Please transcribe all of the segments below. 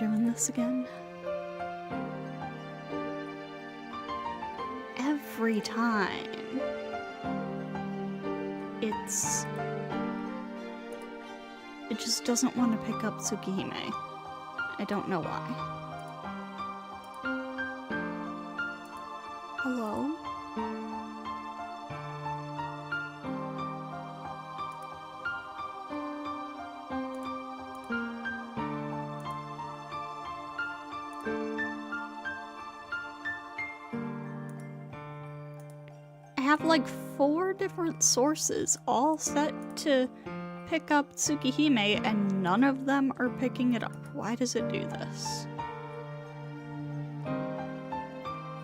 doing this again. Every time. It just doesn't want to pick up Tsukihime. I don't know why. Hello? I have like 4 different sources all set to pick up Tsukihime and none of them are picking it up. Why does it do this?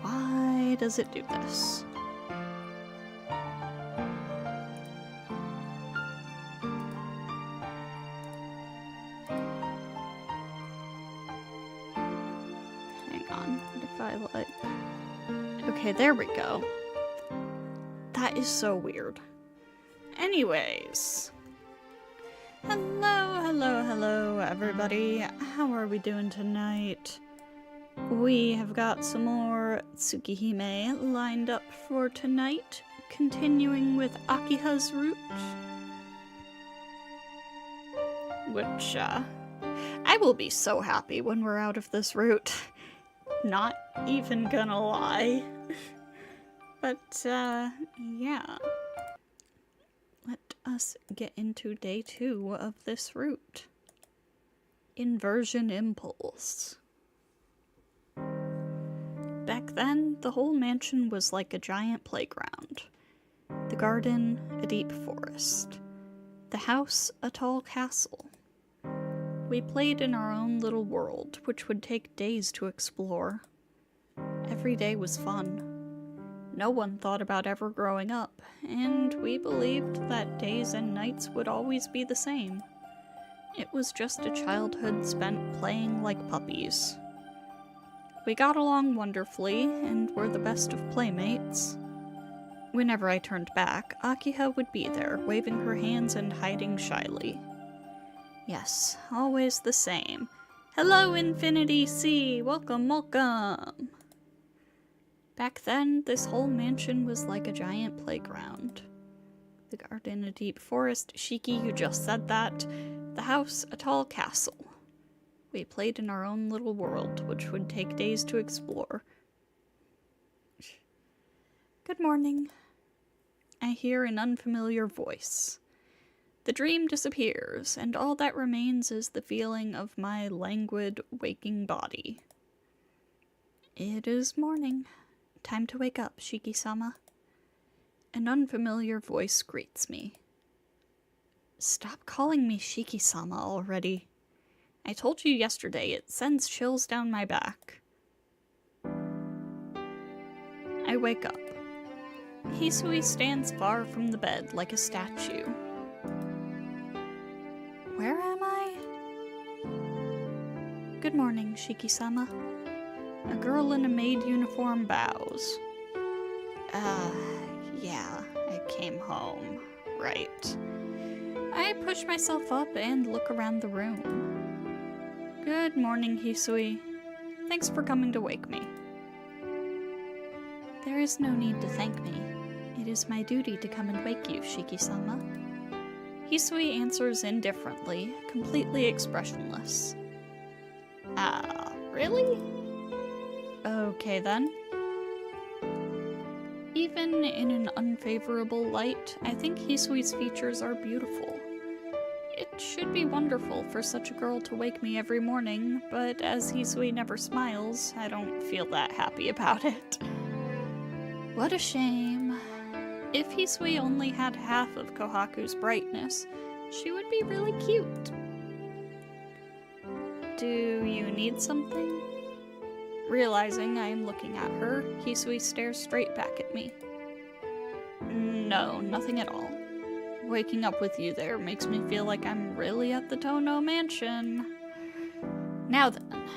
Why does it do this? Hang on, what if I like... Okay, there we go. That is so weird. Anyways. Hello, everybody. How are we doing tonight? We have got some more Tsukihime lined up for tonight, continuing with Akiha's Route. Which, I will be so happy when we're out of this route. Not even gonna lie. But, yeah. Let us get into day 2 of this route. Inversion Impulse. Back then, the whole mansion was like a giant playground. The garden, a deep forest. The house, a tall castle. We played in our own little world, which would take days to explore. Every day was fun. No one thought about ever growing up, and we believed that days and nights would always be the same. It was just a childhood spent playing like puppies. We got along wonderfully, and were the best of playmates. Whenever I turned back, Akiha would be there, waving her hands and hiding shyly. Yes, always the same. Hello, Infinity Sea! Welcome, welcome! Back then, this whole mansion was like a giant playground. The garden, a deep forest. Shiki, you just said that. The house, a tall castle. We played in our own little world, which would take days to explore. Good morning. I hear an unfamiliar voice. The dream disappears, and all that remains is the feeling of my languid, waking body. It is morning. Time to wake up, Shiki-sama. An unfamiliar voice greets me. Stop calling me Shiki-sama already. I told you yesterday, it sends chills down my back. I wake up. Hisui stands far from the bed like a statue. Where am I? Good morning, Shiki-sama. A girl in a maid uniform bows. Yeah, I came home. Right. I push myself up and look around the room. Good morning, Hisui. Thanks for coming to wake me. There is no need to thank me. It is my duty to come and wake you, Shiki-sama. Hisui answers indifferently, completely expressionless. Really? Okay then. Even in an unfavorable light, I think Hisui's features are beautiful. It should be wonderful for such a girl to wake me every morning, but as Hisui never smiles, I don't feel that happy about it. What a shame. If Hisui only had half of Kohaku's brightness, she would be really cute. Do you need something? Realizing I am looking at her, Hisui stares straight back at me. No, nothing at all. Waking up with you there makes me feel like I'm really at the Tono Mansion. Now then,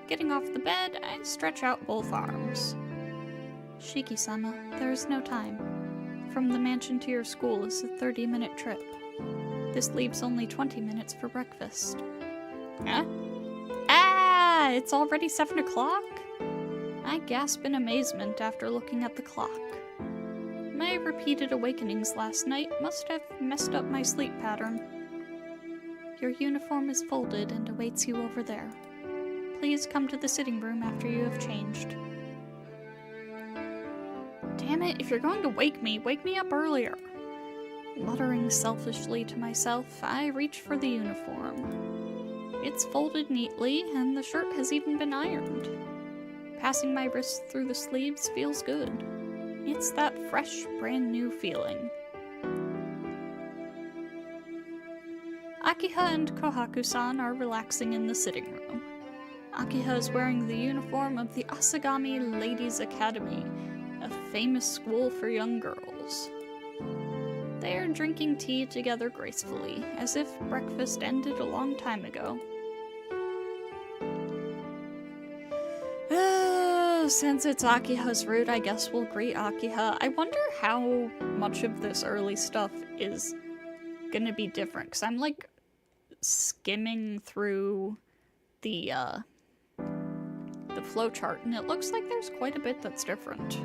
getting off the bed, I stretch out both arms. Shiki-sama, there is no time. From the mansion to your school is a 30-minute trip. This leaves only 20 minutes for breakfast. Huh? it's already 7 o'clock? I gasp in amazement after looking at the clock. My repeated awakenings last night must have messed up my sleep pattern. Your uniform is folded and awaits you over there. Please come to the sitting room after you have changed. Damn it, if you're going to wake me up earlier. Muttering selfishly to myself, I reach for the uniform. It's folded neatly, and the shirt has even been ironed. Passing my wrists through the sleeves feels good. It's that fresh, brand new feeling. Akiha and Kohaku-san are relaxing in the sitting room. Akiha is wearing the uniform of the Asagami Ladies' Academy, a famous school for young girls. They are drinking tea together gracefully, as if breakfast ended a long time ago. Since it's Akiha's route, I guess we'll greet Akiha. I wonder how much of this early stuff is gonna be different, because I'm like skimming through the flowchart, and it looks like there's quite a bit that's different.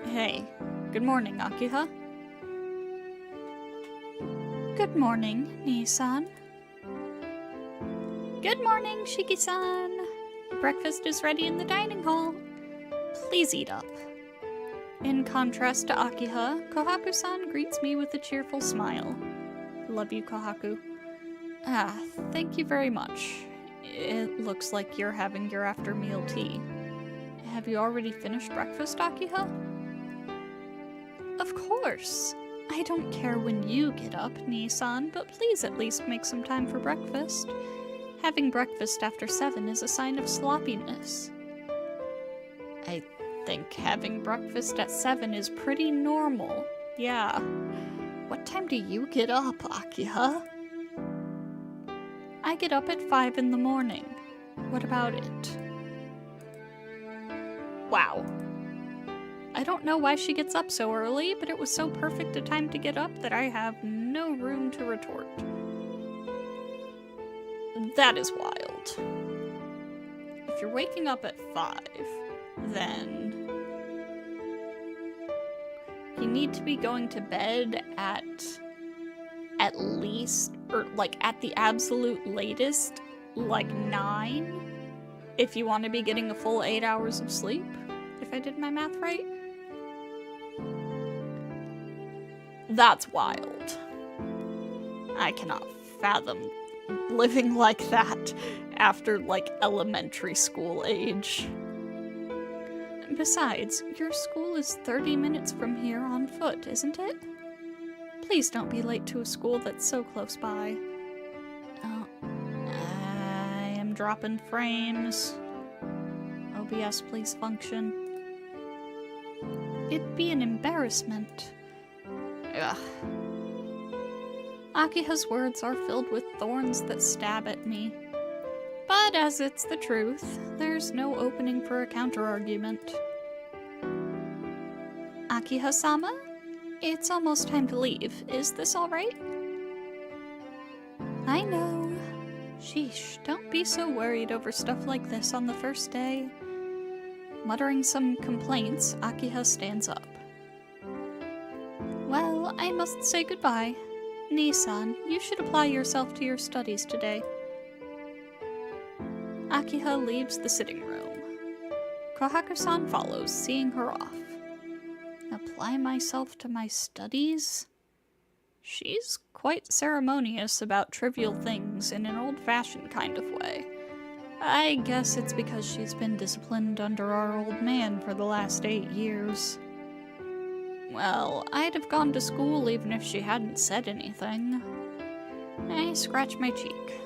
Hey, good morning, Akiha. Good morning, Nii-san. Good morning, Shiki-san. Breakfast is ready in the dining hall. Please eat up. In contrast to Akiha, Kohaku-san greets me with a cheerful smile. Love you, Kohaku. Thank you very much. It looks like you're having your after-meal tea. Have you already finished breakfast, Akiha? Of course. I don't care when you get up, Nii-san, but please at least make some time for breakfast. Having breakfast after 7 is a sign of sloppiness. I think having breakfast at 7 is pretty normal. Yeah. What time do you get up, Akiha? I get up at 5 in the morning. What about it? Wow. I don't know why she gets up so early, but it was so perfect a time to get up that I have no room to retort. That is wild. If you're waking up at 5, then you need to be going to bed at least, or like at the absolute latest, like 9, if you want to be getting a full 8 hours of sleep, if I did my math right. That's wild. I cannot fathom living like that after, like, elementary school age. Besides, your school is 30 minutes from here on foot, isn't it? Please don't be late to a school that's so close by. Oh, I am dropping frames. OBS, please function. It'd be an embarrassment. Ugh. Akiha's words are filled with thorns that stab at me. But as it's the truth, there's no opening for a counter-argument. Akiha-sama? It's almost time to leave. Is this alright? I know. Sheesh, don't be so worried over stuff like this on the first day. Muttering some complaints, Akiha stands up. Well, I must say goodbye. Nii-san, you should apply yourself to your studies today. Akiha leaves the sitting room. Kohaku-san follows, seeing her off. Apply myself to my studies? She's quite ceremonious about trivial things in an old-fashioned kind of way. I guess it's because she's been disciplined under our old man for the last 8 years. Well, I'd have gone to school even if she hadn't said anything. I scratch my cheek.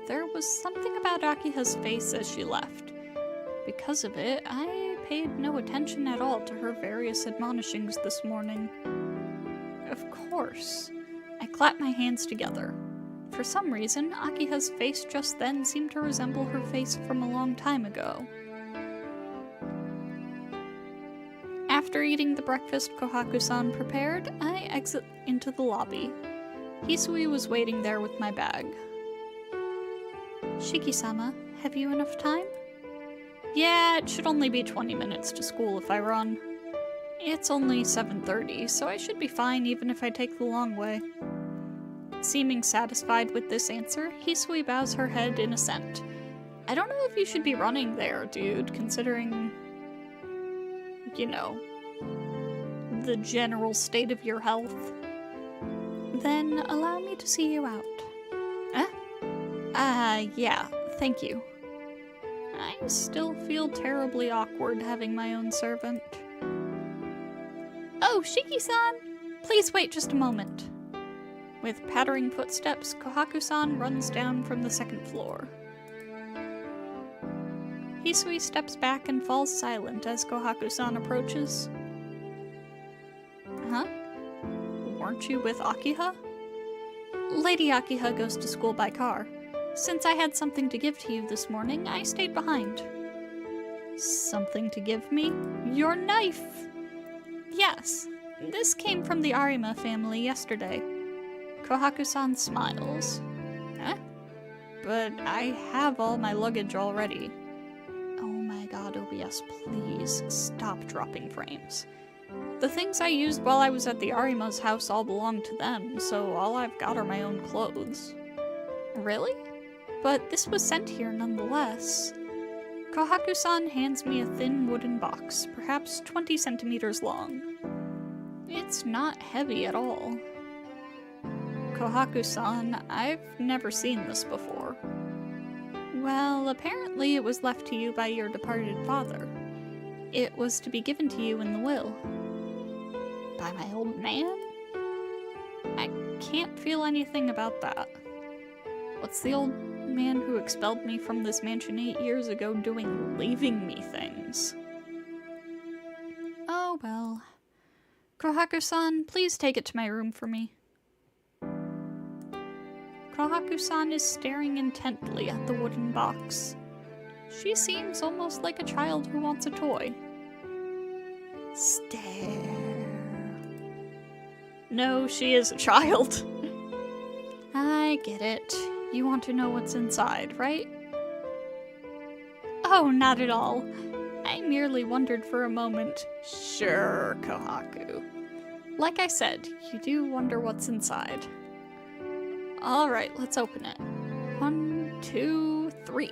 There was something about Akiha's face as she left. Because of it, I paid no attention at all to her various admonishings this morning. Of course. I clapped my hands together. For some reason, Akiha's face just then seemed to resemble her face from a long time ago. After eating the breakfast Kohaku-san prepared, I exit into the lobby. Hisui was waiting there with my bag. Shiki-sama, have you enough time? Yeah, it should only be 20 minutes to school if I run. It's only 7:30, so I should be fine even if I take the long way. Seeming satisfied with this answer, Hisui bows her head in assent. I don't know if you should be running there, dude, considering, you know, the general state of your health. Then allow me to see you out. Yeah, thank you. I still feel terribly awkward having my own servant. Oh, Shiki-san! Please wait just a moment. With pattering footsteps, Kohaku-san runs down from the second floor. Hisui steps back and falls silent as Kohaku-san approaches. Huh? Weren't you with Akiha? Lady Akiha goes to school by car. Since I had something to give to you this morning, I stayed behind. Something to give me? Your knife! Yes, this came from the Arima family yesterday. Kohaku-san smiles. Huh? But I have all my luggage already. Oh my god, OBS, please stop dropping frames. The things I used while I was at the Arima's house all belong to them, so all I've got are my own clothes. Really? But this was sent here nonetheless. Kohaku-san hands me a thin wooden box, perhaps 20 centimeters long. It's not heavy at all. Kohaku-san, I've never seen this before. Well, apparently it was left to you by your departed father. It was to be given to you in the will. By my old man? I can't feel anything about that. What's the old man who expelled me from this mansion 8 years ago doing, leaving me things? Oh well. Kohaku-san, please take it to my room for me. Kohaku-san is staring intently at the wooden box. She seems almost like a child who wants a toy. Stare. No, she is a child. I get it. You want to know what's inside, right? Oh, not at all. I merely wondered for a moment. Sure, Kohaku. Like I said, you do wonder what's inside. Alright, let's open it. 1, 2, 3.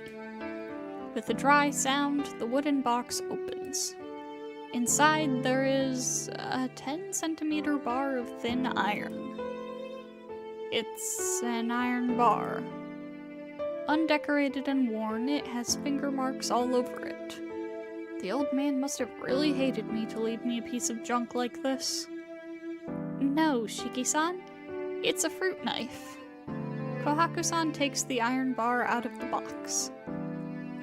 With a dry sound, the wooden box opens. Inside there is a 10-centimeter bar of thin iron. It's an iron bar. Undecorated and worn, it has finger marks all over it. The old man must have really hated me to leave me a piece of junk like this. No, Shiki-san. It's a fruit knife. Kohaku-san takes the iron bar out of the box.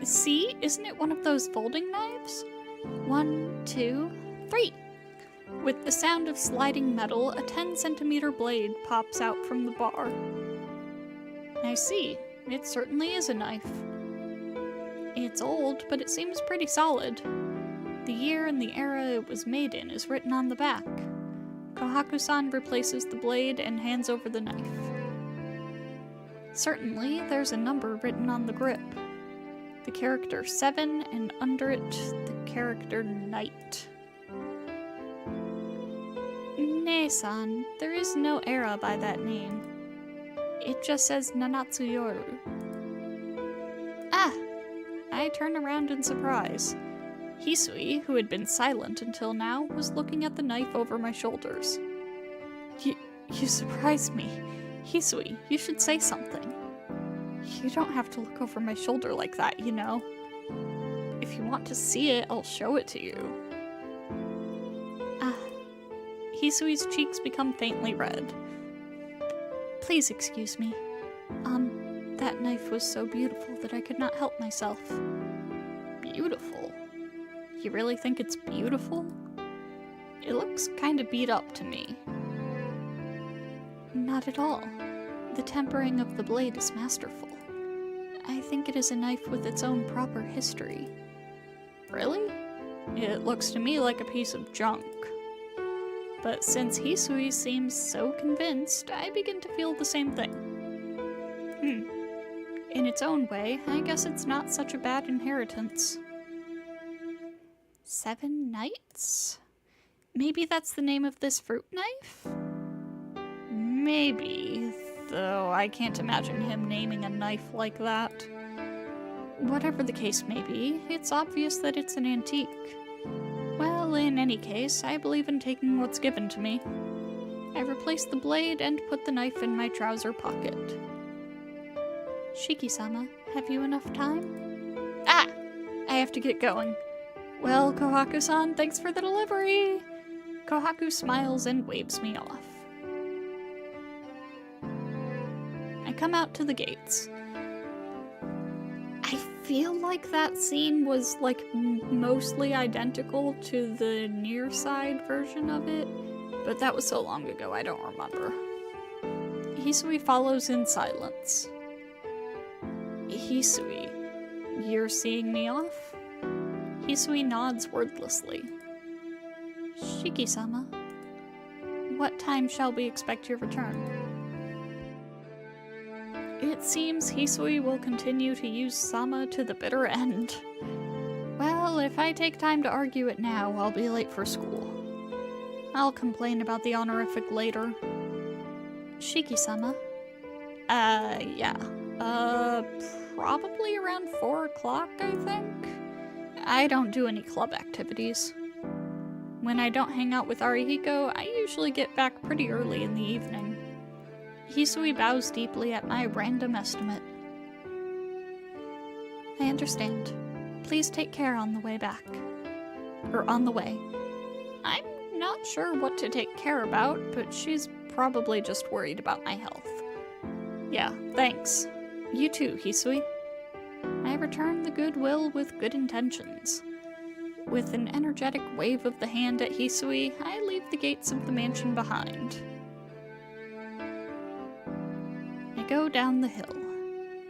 See? Isn't it one of those folding knives? 1, 2, 3. With the sound of sliding metal, a 10-centimeter blade pops out from the bar. I see. It certainly is a knife. It's old, but it seems pretty solid. The year and the era it was made in is written on the back. Kohaku-san replaces the blade and hands over the knife. Certainly, there's a number written on the grip. The character 7, and under it, the character Knight. Ne-san, there is no era by that name. It just says Nanatsu Yoru. Ah! I turn around in surprise. Hisui, who had been silent until now, was looking at the knife over my shoulders. You surprised me. Hisui, you should say something. You don't have to look over my shoulder like that, you know. If you want to see it, I'll show it to you. Ah. Hisui's cheeks become faintly red. Please excuse me. That knife was so beautiful that I could not help myself. Beautiful? You really think it's beautiful? It looks kinda beat up to me. Not at all. The tempering of the blade is masterful. I think it is a knife with its own proper history. Really? It looks to me like a piece of junk. But since Hisui seems so convinced, I begin to feel the same thing. In its own way, I guess it's not such a bad inheritance. 7 Nights? Maybe that's the name of this fruit knife? Maybe, though I can't imagine him naming a knife like that. Whatever the case may be, it's obvious that it's an antique. Well, in any case, I believe in taking what's given to me. I replaced the blade and put the knife in my trouser pocket. Shiki-sama, have you enough time? Ah! I have to get going. Well, Kohaku-san, thanks for the delivery! Kohaku smiles and waves me off. I come out to the gates. I feel like that scene was, like, mostly identical to the near side version of it, but that was so long ago I don't remember. Hisui follows in silence. Hisui, you're seeing me off? Hisui nods wordlessly. Shiki-sama, what time shall we expect your return? It seems Hisui will continue to use Sama to the bitter end. Well, if I take time to argue it now, I'll be late for school. I'll complain about the honorific later. Shiki-sama? Yeah. Probably around 4 o'clock, I think? I don't do any club activities. When I don't hang out with Arihiko, I usually get back pretty early in the evening. Hisui bows deeply at my random estimate. I understand. Please take care on the way back. Or on the way. I'm not sure what to take care about, but she's probably just worried about my health. Yeah, thanks. You too, Hisui. I return the goodwill with good intentions. With an energetic wave of the hand at Hisui, I leave the gates of the mansion behind. I go down the hill.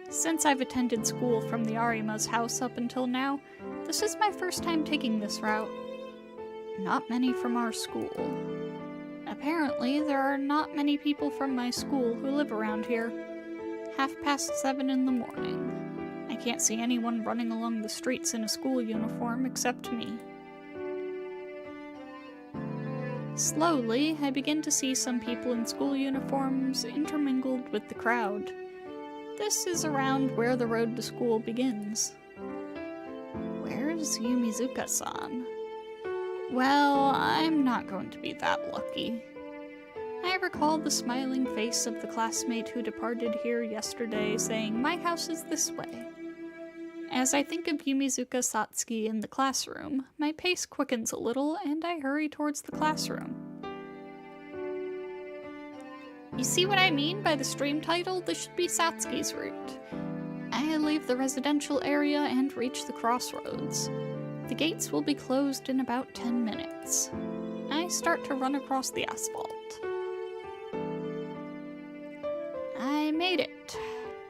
Since I've attended school from the Arima's house up until now, this is my first time taking this route. Not many from our school. Apparently, there are not many people from my school who live around here. 7:30 in the morning. I can't see anyone running along the streets in a school uniform except me. Slowly, I begin to see some people in school uniforms intermingled with the crowd. This is around where the road to school begins. Where's Yumizuka-san? Well, I'm not going to be that lucky. I recall the smiling face of the classmate who departed here yesterday saying, "My house is this way." As I think of Yumizuka Satsuki in the classroom, my pace quickens a little and I hurry towards the classroom. You see what I mean by the stream title? This should be Satsuki's route. I leave the residential area and reach the crossroads. The gates will be closed in about 10 minutes. I start to run across the asphalt. I made it.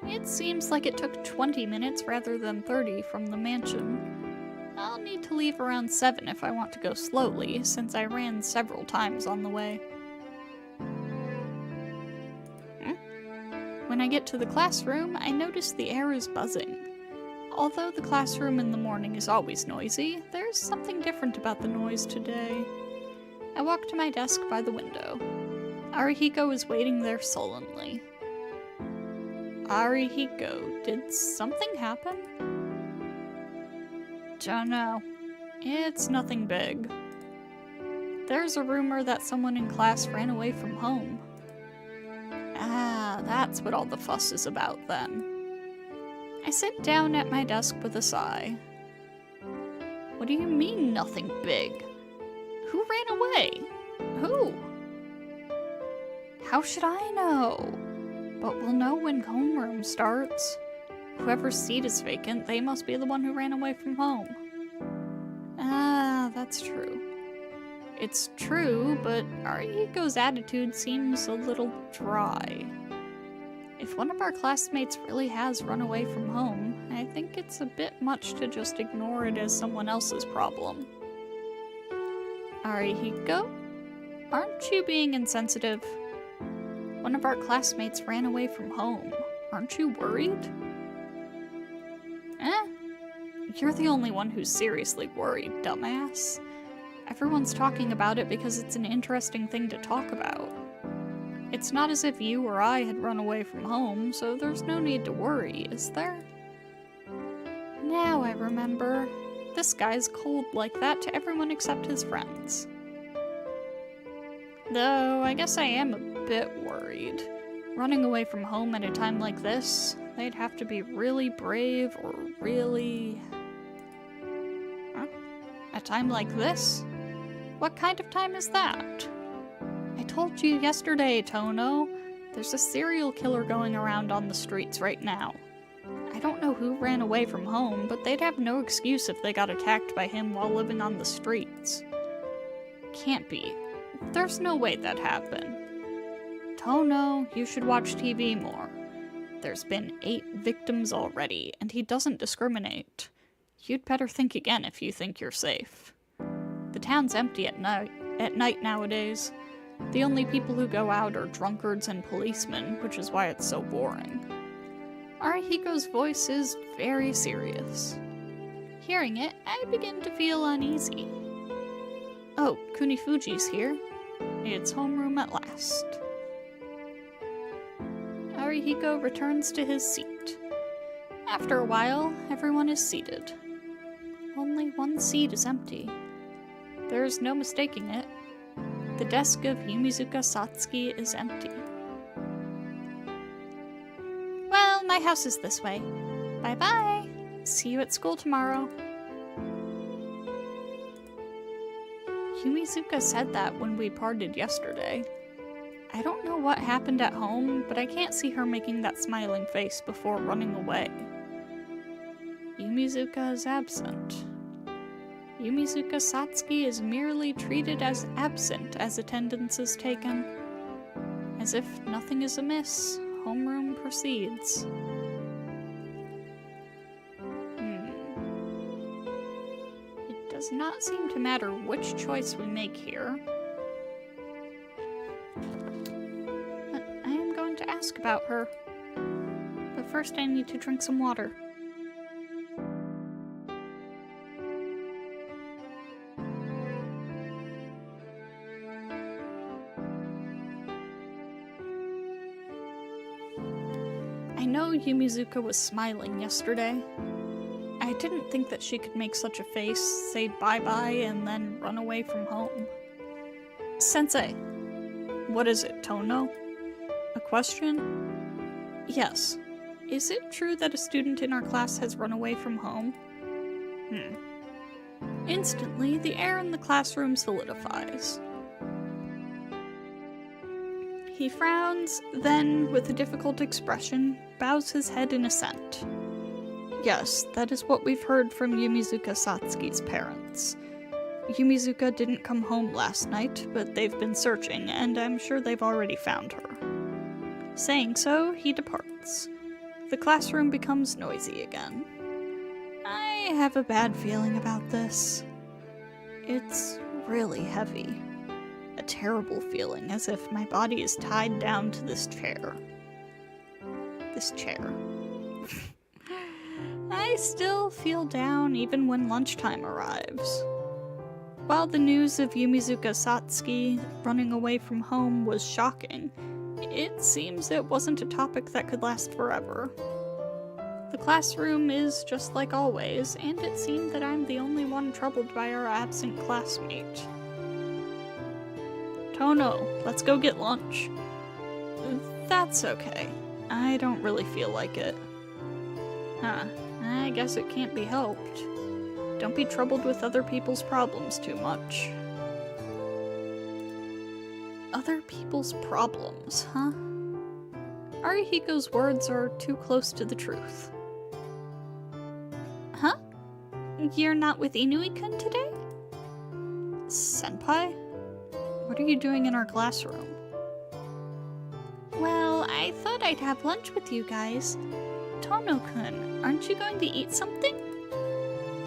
It seems like it took 20 minutes rather than 30 from the mansion. I'll need to leave around 7 if I want to go slowly, since I ran several times on the way. When I get to the classroom, I notice the air is buzzing. Although the classroom in the morning is always noisy, there's something different about the noise today. I walk to my desk by the window. Arihiko is waiting there sullenly. Arihiko, did something happen? Don't know. It's nothing big. There's a rumor that someone in class ran away from home. Ah, that's what all the fuss is about then. I sit down at my desk with a sigh. What do you mean, nothing big? Who ran away? Who? How should I know? But we'll know when homeroom starts. Whoever's seat is vacant, they must be the one who ran away from home. Ah, that's true. It's true, but Arihiko's attitude seems a little dry. If one of our classmates really has run away from home, I think it's a bit much to just ignore it as someone else's problem. Arihiko? Aren't you being insensitive? One of our classmates ran away from home. Aren't you worried? Eh? You're the only one who's seriously worried, dumbass. Everyone's talking about it because it's an interesting thing to talk about. It's not as if you or I had run away from home, so there's no need to worry, is there? Now I remember. This guy's cold like that to everyone except his friends. Though, I guess I am a bit worried. Running away from home at a time like this, they'd have to be really brave or really... Huh? A time like this? What kind of time is that? I told you yesterday, Tono. There's a serial killer going around on the streets right now. I don't know who ran away from home, but they'd have no excuse if they got attacked by him while living on the streets. Can't be. There's no way that happened. Tono, you should watch TV more. There's been 8 victims already, and he doesn't discriminate. You'd better think again if you think you're safe. The town's empty at night nowadays. The only people who go out are drunkards and policemen, which is why it's so boring. Arihiko's voice is very serious. Hearing it, I begin to feel uneasy. Oh, Kunifuji's here. It's homeroom at last. Arihiko returns to his seat. After a while, everyone is seated. Only one seat is empty. There's no mistaking it. The desk of Yumizuka Satsuki is empty. Well, my house is this way. Bye-bye. See you at school tomorrow. Yumizuka said that when we parted yesterday. I don't know what happened at home, but I can't see her making that smiling face before running away. Yumizuka is absent. Yumizuka Satsuki is merely treated as absent as attendance is taken. As if nothing is amiss, homeroom proceeds. It does not seem to matter which choice we make here. But I am going to ask about her. But first I need to drink some water. I know Yumizuka was smiling yesterday. I didn't think that she could make such a face, say bye-bye, and then run away from home. Sensei. What is it, Tono? A question? Yes. Is it true that a student in our class has run away from home? Instantly, the air in the classroom solidifies. He frowns, then, with a difficult expression, bows his head in assent. Yes, that is what we've heard from Yumizuka Satsuki's parents. Yumizuka didn't come home last night, but they've been searching, and I'm sure they've already found her. Saying so, he departs. The classroom becomes noisy again. I have a bad feeling about this. It's really heavy. A terrible feeling, as if my body is tied down to this chair. This chair. I still feel down even when lunchtime arrives. While the news of Yumizuka Satsuki running away from home was shocking, it seems it wasn't a topic that could last forever. The classroom is just like always, and it seemed that I'm the only one troubled by our absent classmate. Tono, let's go get lunch. That's okay. I don't really feel like it. Huh, I guess it can't be helped. Don't be troubled with other people's problems too much. Other people's problems, huh? Arihiko's words are too close to the truth. Huh? You're not with Inui-kun today? Senpai? What are you doing in our classroom? Well, I thought I'd have lunch with you guys. Tono-kun, aren't you going to eat something?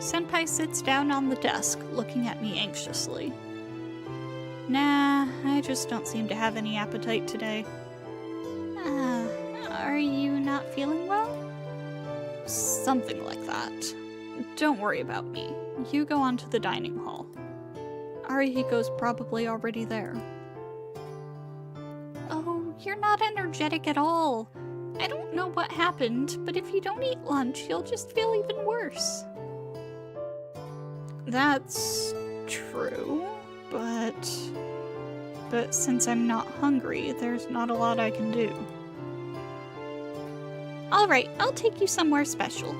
Senpai sits down on the desk, looking at me anxiously. Nah, I just don't seem to have any appetite today. Are you not feeling well? Something like that. Don't worry about me. You go on to the dining hall. Arihiko's probably already there. Oh, you're not energetic at all. I don't know what happened, but if you don't eat lunch, you'll just feel even worse. That's true, but since I'm not hungry, there's not a lot I can do. Alright, I'll take you somewhere special.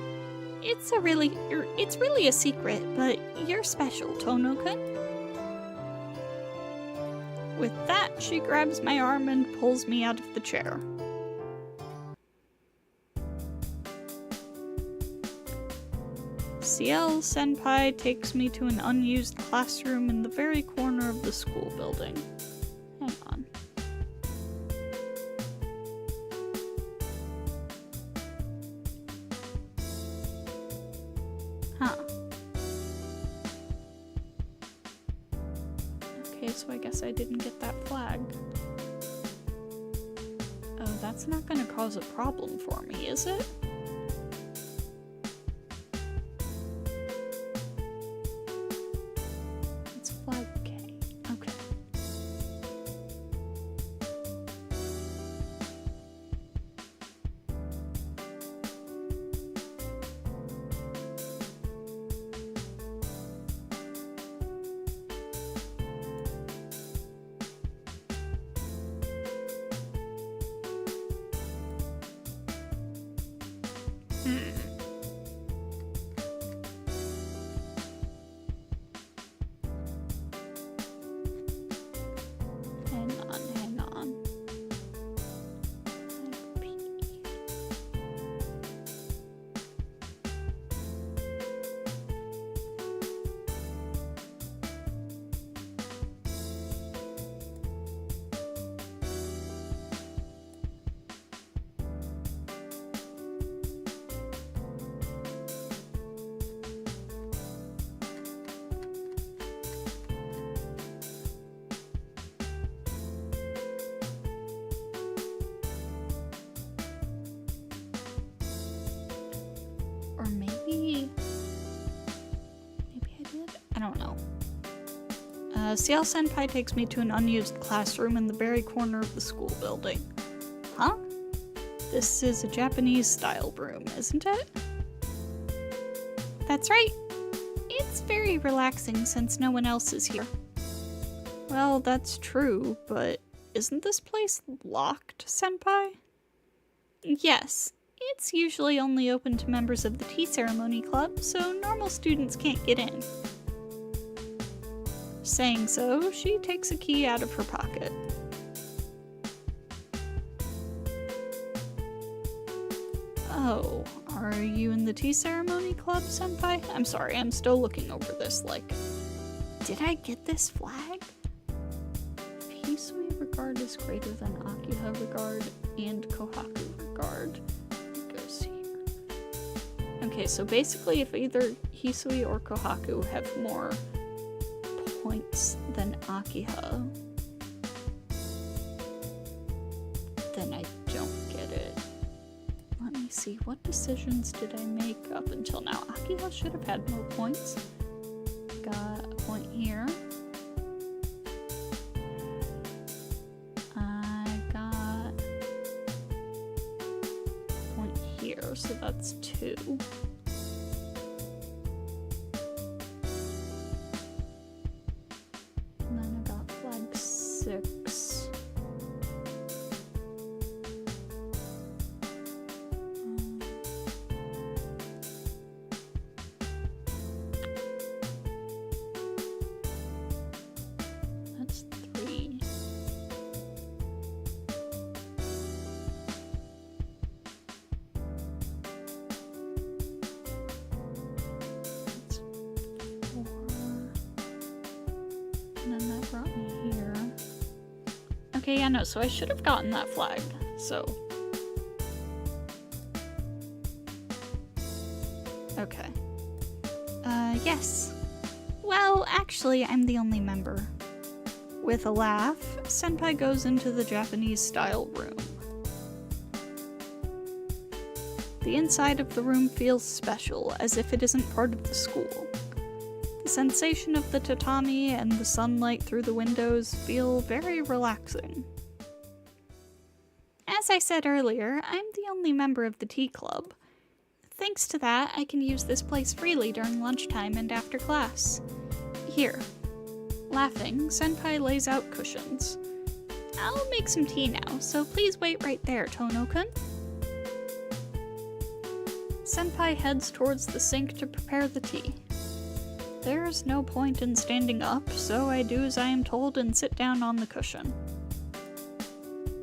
It's really a secret, but you're special, Tono-kun. With that, she grabs my arm and pulls me out of the chair. CL Senpai takes me to an unused classroom in the very corner of the school building. Hang on. Huh. Okay, so I guess I didn't get that flag. Oh, that's not gonna cause a problem for me, is it? It's flag K. Okay. Hang on. Or maybe I did? I don't know. CL Senpai takes me to an unused classroom in the very corner of the school building. Huh? This is a Japanese style room, isn't it? That's right. It's very relaxing since no one else is here. Well, that's true, but isn't this place locked, Senpai? Yes. It's usually only open to members of the tea ceremony club, so normal students can't get in. Saying so, she takes a key out of her pocket. Oh, are you in the tea ceremony club, Senpai? I'm sorry, I'm still looking over this, like, did I get this flag? If Hisui regard is greater than Akiha regard and Kohaku regard, it goes here. Okay, so basically if either Hisui or Kohaku have more points than Akiha, then I don't get it. Let me see, what decisions did I make up until now? Akiha should have had more points. Got a point here. I got a point here, so that's 2. And then I got flag 6. That's 3. That's 4. And then that brought me here. Okay, yeah, no, so I should have gotten that flag, so. Okay. Yes. Well, actually, I'm the only member. With a laugh, Senpai goes into the Japanese-style room. The inside of the room feels special, as if it isn't part of the school. The sensation of the tatami and the sunlight through the windows feel very relaxing. As I said earlier, I'm the only member of the tea club. Thanks to that, I can use this place freely during lunchtime and after class. Here. Laughing, Senpai lays out cushions. I'll make some tea now, so please wait right there, Tono-kun. Senpai heads towards the sink to prepare the tea. There's no point in standing up, so I do as I am told and sit down on the cushion.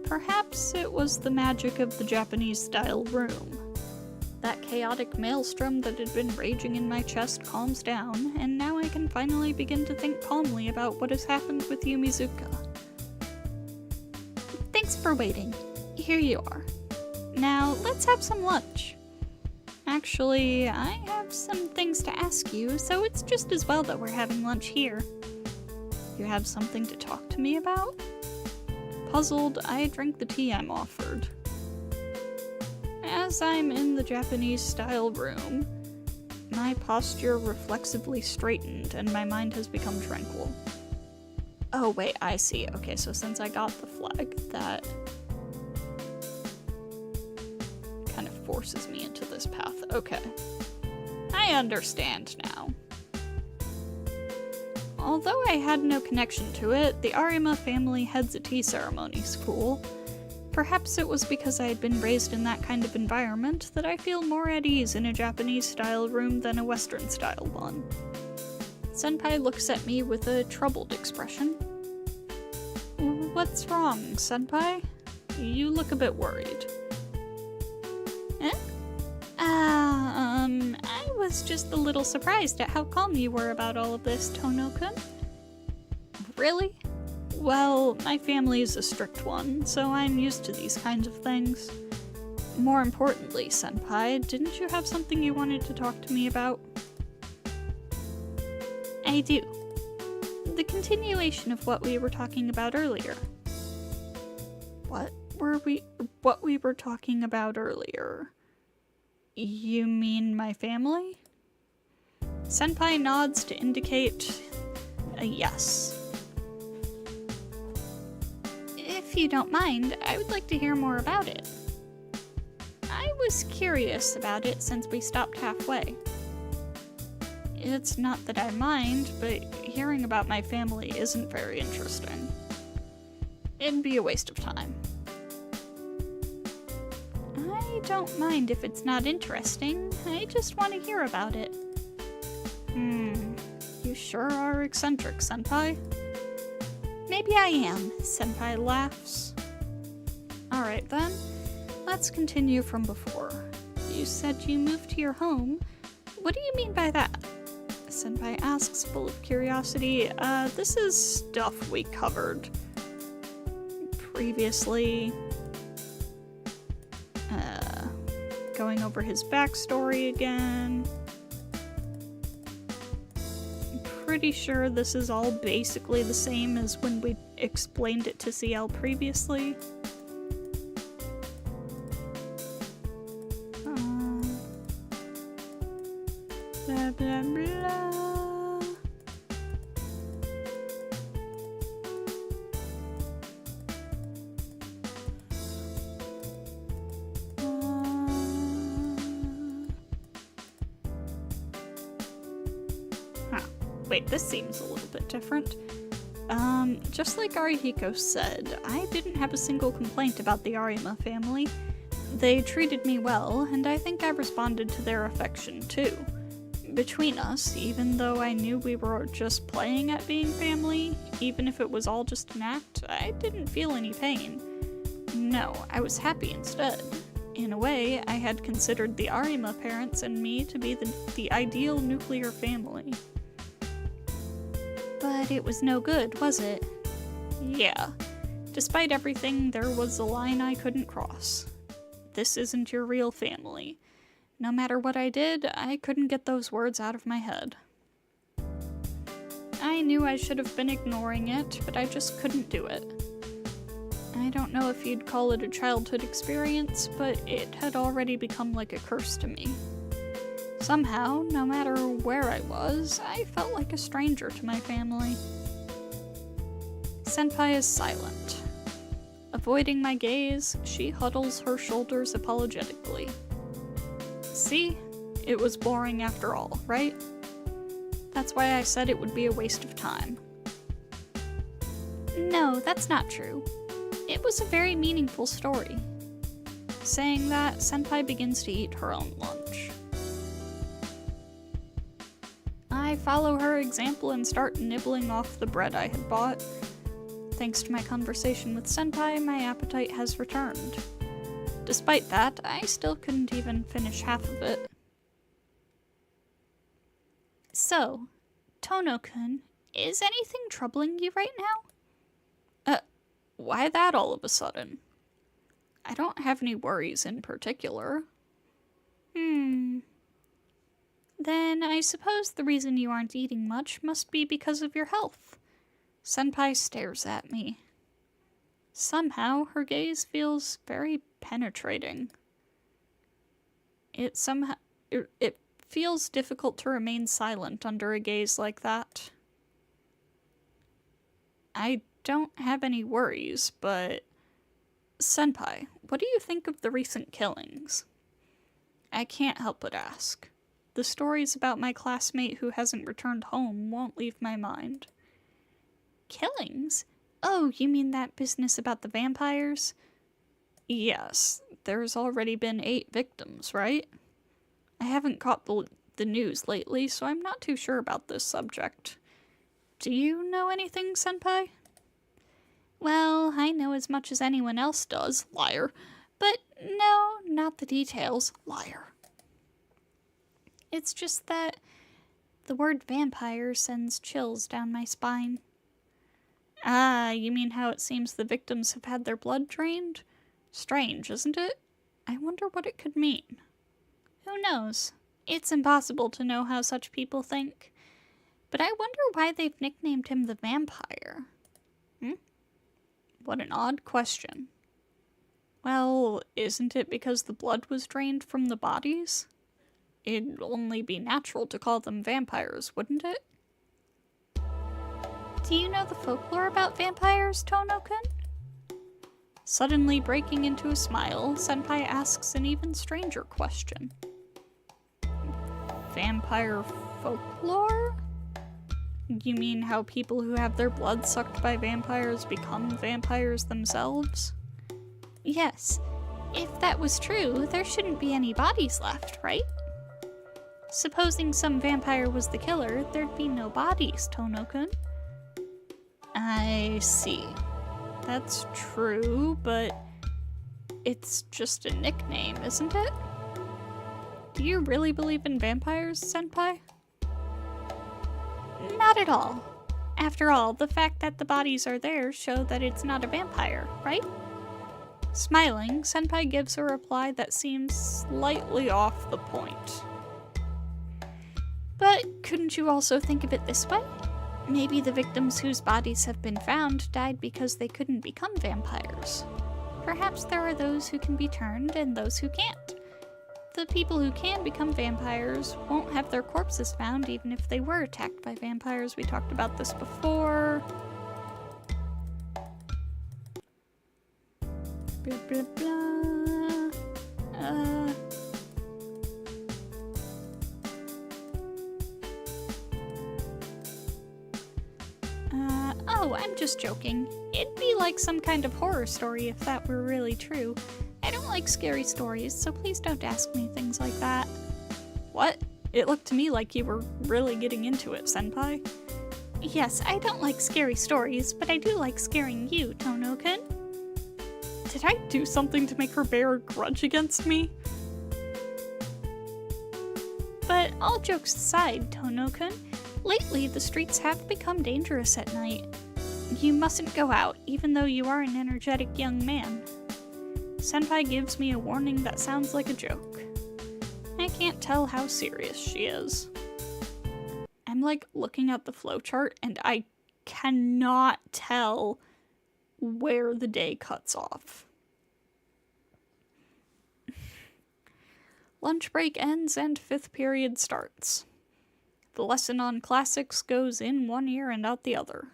Perhaps it was the magic of the Japanese-style room. That chaotic maelstrom that had been raging in my chest calms down, and now I can finally begin to think calmly about what has happened with Yumizuka. Thanks for waiting. Here you are. Now, let's have some lunch. Actually, I have some things to ask you, so it's just as well that we're having lunch here. You have something to talk to me about? Puzzled, I drink the tea I'm offered. As I'm in the Japanese-style room, my posture reflexively straightened and my mind has become tranquil. Oh wait, I see. Okay, so since I got the flag, that kind of forces me into this path. Okay. I understand now. Although I had no connection to it, the Arima family heads a tea ceremony school. Perhaps it was because I had been raised in that kind of environment that I feel more at ease in a Japanese-style room than a Western-style one. Senpai looks at me with a troubled expression. What's wrong, Senpai? You look a bit worried. Eh? I was just a little surprised at how calm you were about all of this, Tono-kun. Really? Well, my family is a strict one, so I'm used to these kinds of things. More importantly, Senpai, didn't you have something you wanted to talk to me about? I do. The continuation of what we were talking about earlier. What we were talking about earlier? You mean my family? Senpai nods to indicate a yes. If you don't mind, I would like to hear more about it. I was curious about it since we stopped halfway. It's not that I mind, but hearing about my family isn't very interesting. It'd be a waste of time. I don't mind if it's not interesting, I just want to hear about it. You sure are eccentric, Senpai. Maybe I am, Senpai laughs. Alright then, let's continue from before. You said you moved to your home. What do you mean by that? Senpai asks, full of curiosity. This is stuff we covered previously. Going over his backstory again. I'm pretty sure this is all basically the same as when we explained it to CL previously. Blah blah blah. Wait, this seems a little bit different. Just like Arihiko said, I didn't have a single complaint about the Arima family. They treated me well, and I think I responded to their affection too. Between us, even though I knew we were just playing at being family, even if it was all just an act, I didn't feel any pain. No, I was happy instead. In a way, I had considered the Arima parents and me to be the ideal nuclear family. But it was no good, was it? Yeah. Despite everything, there was a line I couldn't cross. This isn't your real family. No matter what I did, I couldn't get those words out of my head. I knew I should have been ignoring it, but I just couldn't do it. I don't know if you'd call it a childhood experience, but it had already become like a curse to me. Somehow, no matter where I was, I felt like a stranger to my family. Senpai is silent. Avoiding my gaze, she huddles her shoulders apologetically. See? It was boring after all, right? That's why I said it would be a waste of time. No, that's not true. It was a very meaningful story. Saying that, Senpai begins to eat her own lunch. I follow her example and start nibbling off the bread I had bought. Thanks to my conversation with Senpai, my appetite has returned. Despite that, I still couldn't even finish half of it. So, Tono-kun, is anything troubling you right now? Why that all of a sudden? I don't have any worries in particular. Then I suppose the reason you aren't eating much must be because of your health. Senpai stares at me. Somehow, her gaze feels very penetrating. It feels difficult to remain silent under a gaze like that. I don't have any worries, but... Senpai, what do you think of the recent killings? I can't help but ask. The stories about my classmate who hasn't returned home won't leave my mind. Killings? Oh, you mean that business about the vampires? Yes, there's already been 8 victims, right? I haven't caught the news lately, so I'm not too sure about this subject. Do you know anything, Senpai? Well, I know as much as anyone else does, liar. But no, not the details, liar. It's just that the word vampire sends chills down my spine. Ah, you mean how it seems the victims have had their blood drained? Strange, isn't it? I wonder what it could mean. Who knows? It's impossible to know how such people think. But I wonder why they've nicknamed him the vampire. What an odd question. Well, isn't it because the blood was drained from the bodies? It'd only be natural to call them vampires, wouldn't it? Do you know the folklore about vampires, Tono-kun? Suddenly breaking into a smile, Senpai asks an even stranger question. Vampire folklore? You mean how people who have their blood sucked by vampires become vampires themselves? Yes. If that was true, there shouldn't be any bodies left, right? Supposing some vampire was the killer, there'd be no bodies, Tono-kun. I see. That's true, but it's just a nickname, isn't it? Do you really believe in vampires, Senpai? Not at all. After all, the fact that the bodies are there show that it's not a vampire, right? Smiling, Senpai gives a reply that seems slightly off the point. But couldn't you also think of it this way? Maybe the victims whose bodies have been found died because they couldn't become vampires. Perhaps there are those who can be turned and those who can't. The people who can become vampires won't have their corpses found even if they were attacked by vampires. We talked about this before. Blah, blah, blah. Oh, I'm just joking. It'd be like some kind of horror story if that were really true. I don't like scary stories, so please don't ask me things like that. What? It looked to me like you were really getting into it, Senpai. Yes, I don't like scary stories, but I do like scaring you, Tono-kun. Did I do something to make her bear a grudge against me? But all jokes aside, Tono-kun, lately the streets have become dangerous at night. You mustn't go out, even though you are an energetic young man. Senpai gives me a warning that sounds like a joke. I can't tell how serious she is. I'm like looking at the flowchart and I cannot tell where the day cuts off. Lunch break ends and 5th period starts. The lesson on classics goes in one ear and out the other.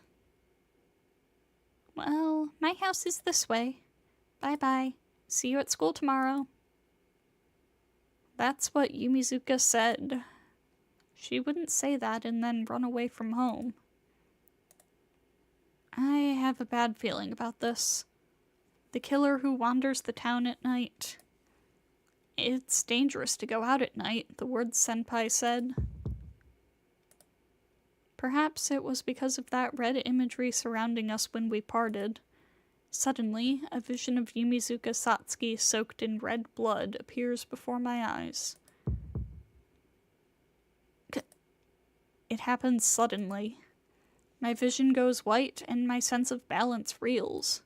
Well, my house is this way. Bye-bye. See you at school tomorrow. That's what Yumizuka said. She wouldn't say that and then run away from home. I have a bad feeling about this. The killer who wanders the town at night. It's dangerous to go out at night, the word senpai said. Perhaps it was because of that red imagery surrounding us when we parted. Suddenly, a vision of Yumizuka Satsuki soaked in red blood appears before my eyes. It happens suddenly. My vision goes white and my sense of balance reels.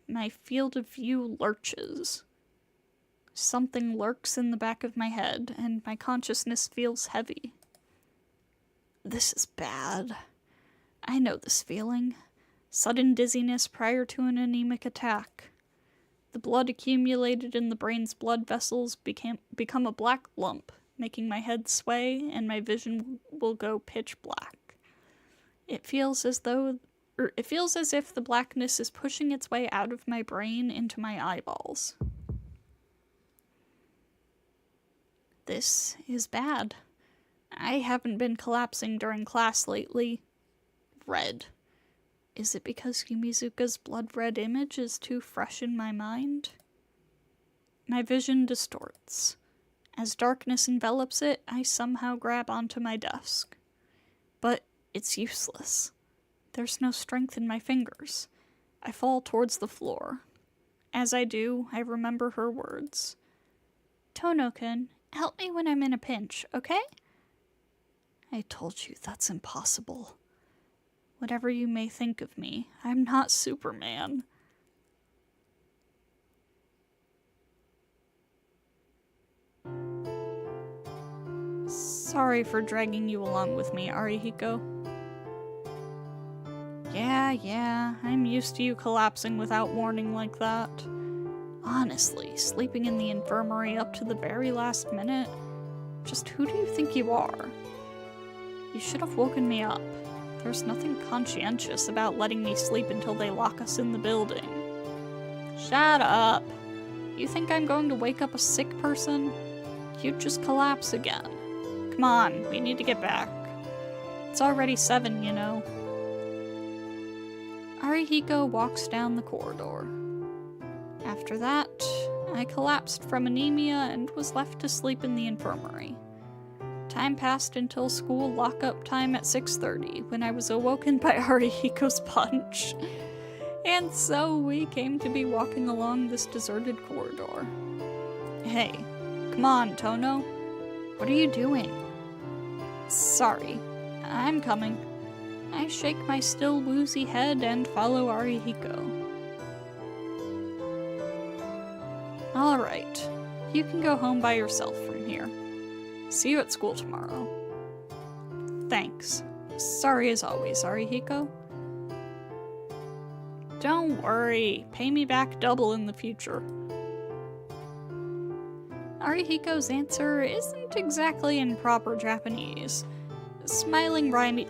My field of view lurches. Something lurks in the back of my head, and my consciousness feels heavy. This is bad. I know this feeling. Sudden dizziness prior to an anemic attack. The blood accumulated in the brain's blood vessels become a black lump, making my head sway, and my vision will go pitch black. It feels as if the blackness is pushing its way out of my brain into my eyeballs. This is bad. I haven't been collapsing during class lately. Red. Is it because Yumizuka's blood-red image is too fresh in my mind? My vision distorts. As darkness envelops it, I somehow grab onto my desk. But it's useless. There's no strength in my fingers. I fall towards the floor. As I do, I remember her words. Tono-kun, help me when I'm in a pinch, okay? I told you that's impossible. Whatever you may think of me, I'm not Superman. Sorry for dragging you along with me, Arihiko. Yeah, I'm used to you collapsing without warning like that. Honestly, sleeping in the infirmary up to the very last minute? Just who do you think you are? You should have woken me up. There's nothing conscientious about letting me sleep until they lock us in the building. Shut up! You think I'm going to wake up a sick person? You'd just collapse again. Come on, we need to get back. It's already 7, you know. Arihiko walks down the corridor. After that, I collapsed from anemia and was left to sleep in the infirmary. Time passed until school lockup time at 6:30, when I was awoken by Arihiko's punch. And so we came to be walking along this deserted corridor. Hey, come on, Tono. What are you doing? Sorry, I'm coming. I shake my still woozy head and follow Arihiko. Alright, you can go home by yourself from here. See you at school tomorrow. Thanks. Sorry as always, Arihiko. Don't worry, pay me back double in the future. Arihiko's answer isn't exactly in proper Japanese. Smiling wryly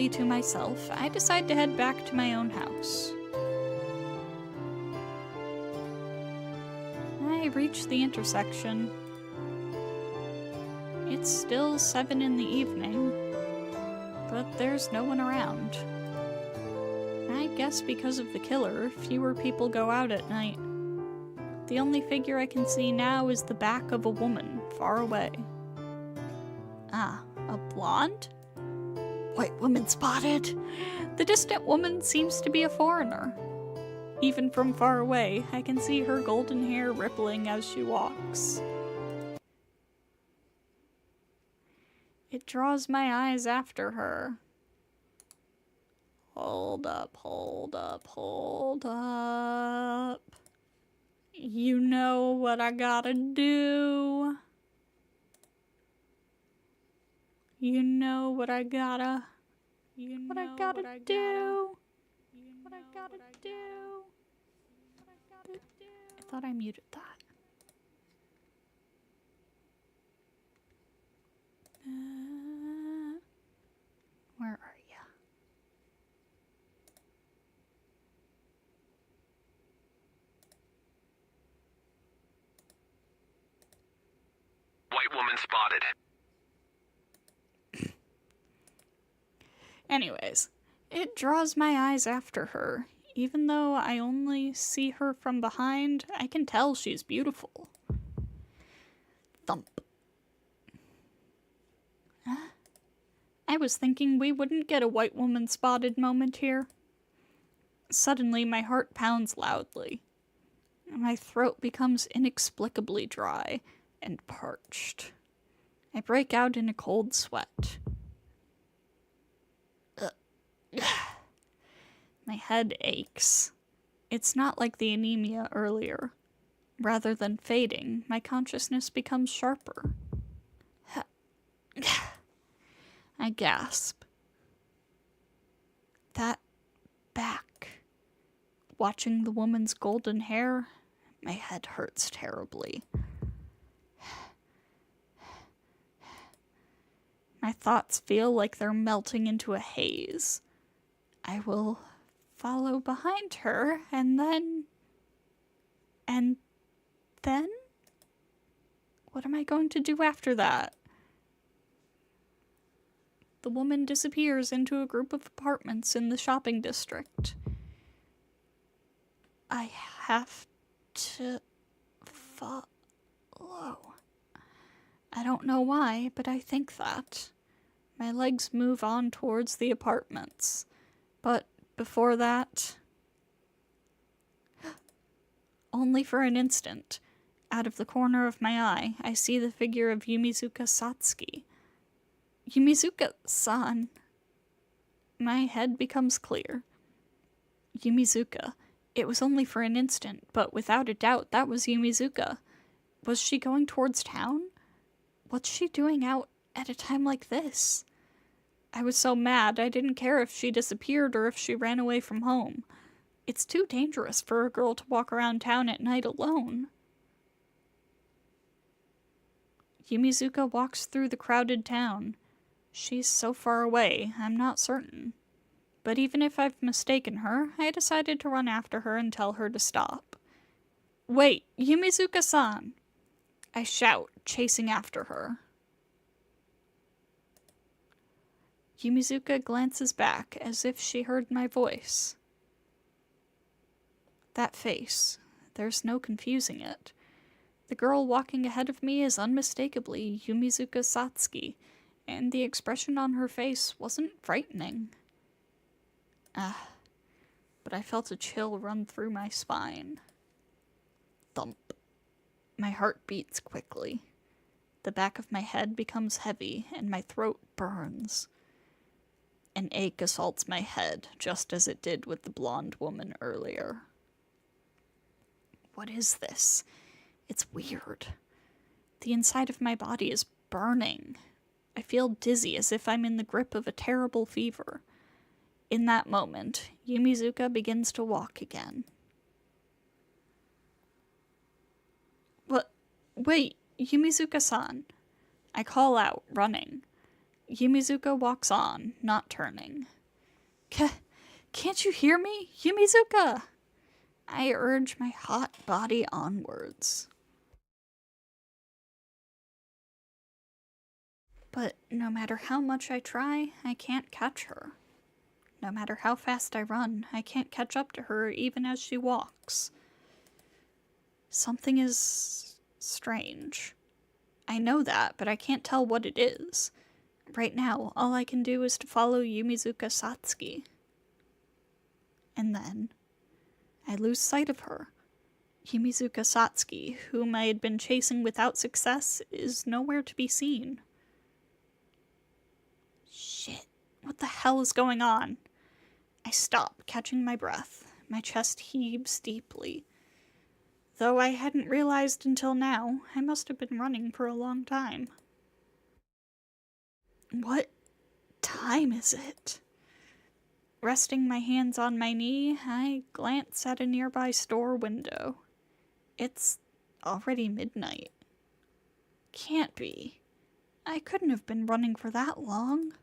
to myself, I decide to head back to my own house. I reach the intersection. It's still 7 in the evening, but there's no one around. I guess because of the killer, fewer people go out at night. The only figure I can see now is the back of a woman, far away. Ah, a blonde? White woman spotted! The distant woman seems to be a foreigner. Even from far away, I can see her golden hair rippling as she walks. It draws my eyes after her. Hold up. You know what I gotta do. You know what I gotta... What I gotta do? What I gotta do? I thought I muted that. Where are ya? White woman spotted. Anyways, it draws my eyes after her. Even though I only see her from behind, I can tell she's beautiful. Thump. I was thinking we wouldn't get a white woman spotted moment here. Suddenly, my heart pounds loudly. My throat becomes inexplicably dry and parched. I break out in a cold sweat. My head aches. It's not like the anemia earlier. Rather than fading, my consciousness becomes sharper. I gasp. That back. Watching the woman's golden hair, my head hurts terribly. My thoughts feel like they're melting into a haze. I will follow behind her, and then... What am I going to do after that? The woman disappears into a group of apartments in the shopping district. I have to follow. I don't know why, but I think that. My legs move on towards the apartments. But before that... Only for an instant, out of the corner of my eye, I see the figure of Yumizuka Satsuki. Yumizuka-san. My head becomes clear. Yumizuka. It was only for an instant, but without a doubt that was Yumizuka. Was she going towards town? What's she doing out at a time like this? I was so mad I didn't care if she disappeared or if she ran away from home. It's too dangerous for a girl to walk around town at night alone. Yumizuka walks through the crowded town. She's so far away, I'm not certain. But even if I've mistaken her, I decided to run after her and tell her to stop. Wait, Yumizuka-san! I shout, chasing after her. Yumizuka glances back as if she heard my voice. That face, there's no confusing it. The girl walking ahead of me is unmistakably Yumizuka Satsuki, and the expression on her face wasn't frightening. But I felt a chill run through my spine. Thump. My heart beats quickly. The back of my head becomes heavy, and my throat burns. An ache assaults my head, just as it did with the blonde woman earlier. What is this? It's weird. The inside of my body is burning. I feel dizzy as if I'm in the grip of a terrible fever. In that moment, Yumizuka begins to walk again. What? Wait, Yumizuka-san. I call out, running. Yumizuka walks on, not turning. Can't you hear me? Yumizuka! I urge my hot body onwards. But no matter how much I try, I can't catch her. No matter how fast I run, I can't catch up to her even as she walks. Something is strange. I know that, but I can't tell what it is. Right now, all I can do is to follow Yumizuka Satsuki. And then I lose sight of her. Yumizuka Satsuki, whom I had been chasing without success, is nowhere to be seen. Shit, what the hell is going on? I stop, catching my breath. My chest heaves deeply. Though I hadn't realized until now, I must have been running for a long time. What time is it? Resting my hands on my knee, I glance at a nearby store window. It's already midnight. Can't be. I couldn't have been running for that long.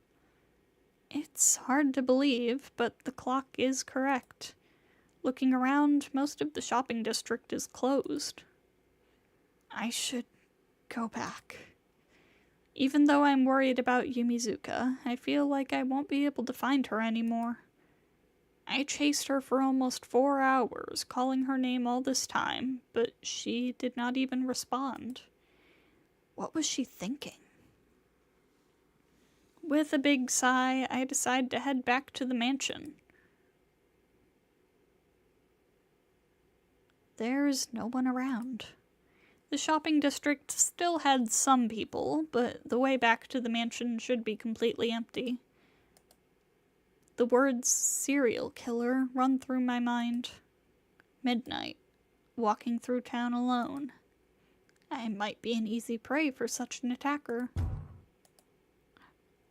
It's hard to believe, but the clock is correct. Looking around, most of the shopping district is closed. I should go back. Even though I'm worried about Yumizuka, I feel like I won't be able to find her anymore. I chased her for almost 4 hours, calling her name all this time, but she did not even respond. What was she thinking? With a big sigh, I decide to head back to the mansion. There's no one around. The shopping district still had some people, but the way back to the mansion should be completely empty. The words serial killer run through my mind. Midnight, walking through town alone. I might be an easy prey for such an attacker.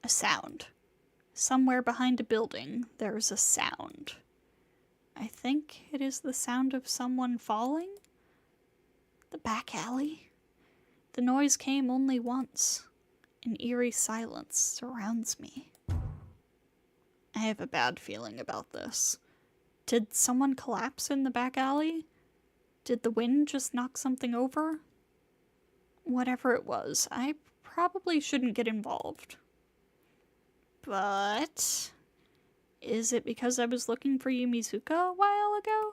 A sound. Somewhere behind a building, there is a sound. I think it is the sound of someone falling? The back alley? The noise came only once. An eerie silence surrounds me. I have a bad feeling about this. Did someone collapse in the back alley? Did the wind just knock something over? Whatever it was, I probably shouldn't get involved. But is it because I was looking for Yumizuka a while ago?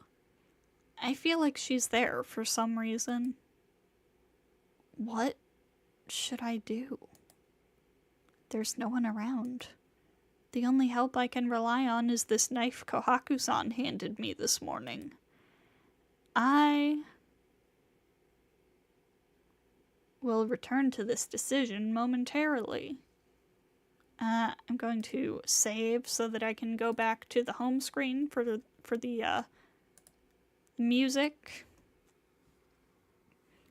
I feel like she's there for some reason. What should I do? There's no one around. The only help I can rely on is this knife Kohaku-san handed me this morning. I will return to this decision momentarily. I'm going to save so that I can go back to the home screen for the music.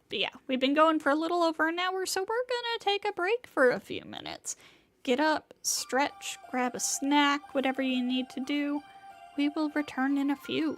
But yeah, we've been going for a little over an hour, so we're gonna take a break for a few minutes. Get up, stretch, grab a snack, whatever you need to do. We will return in a few.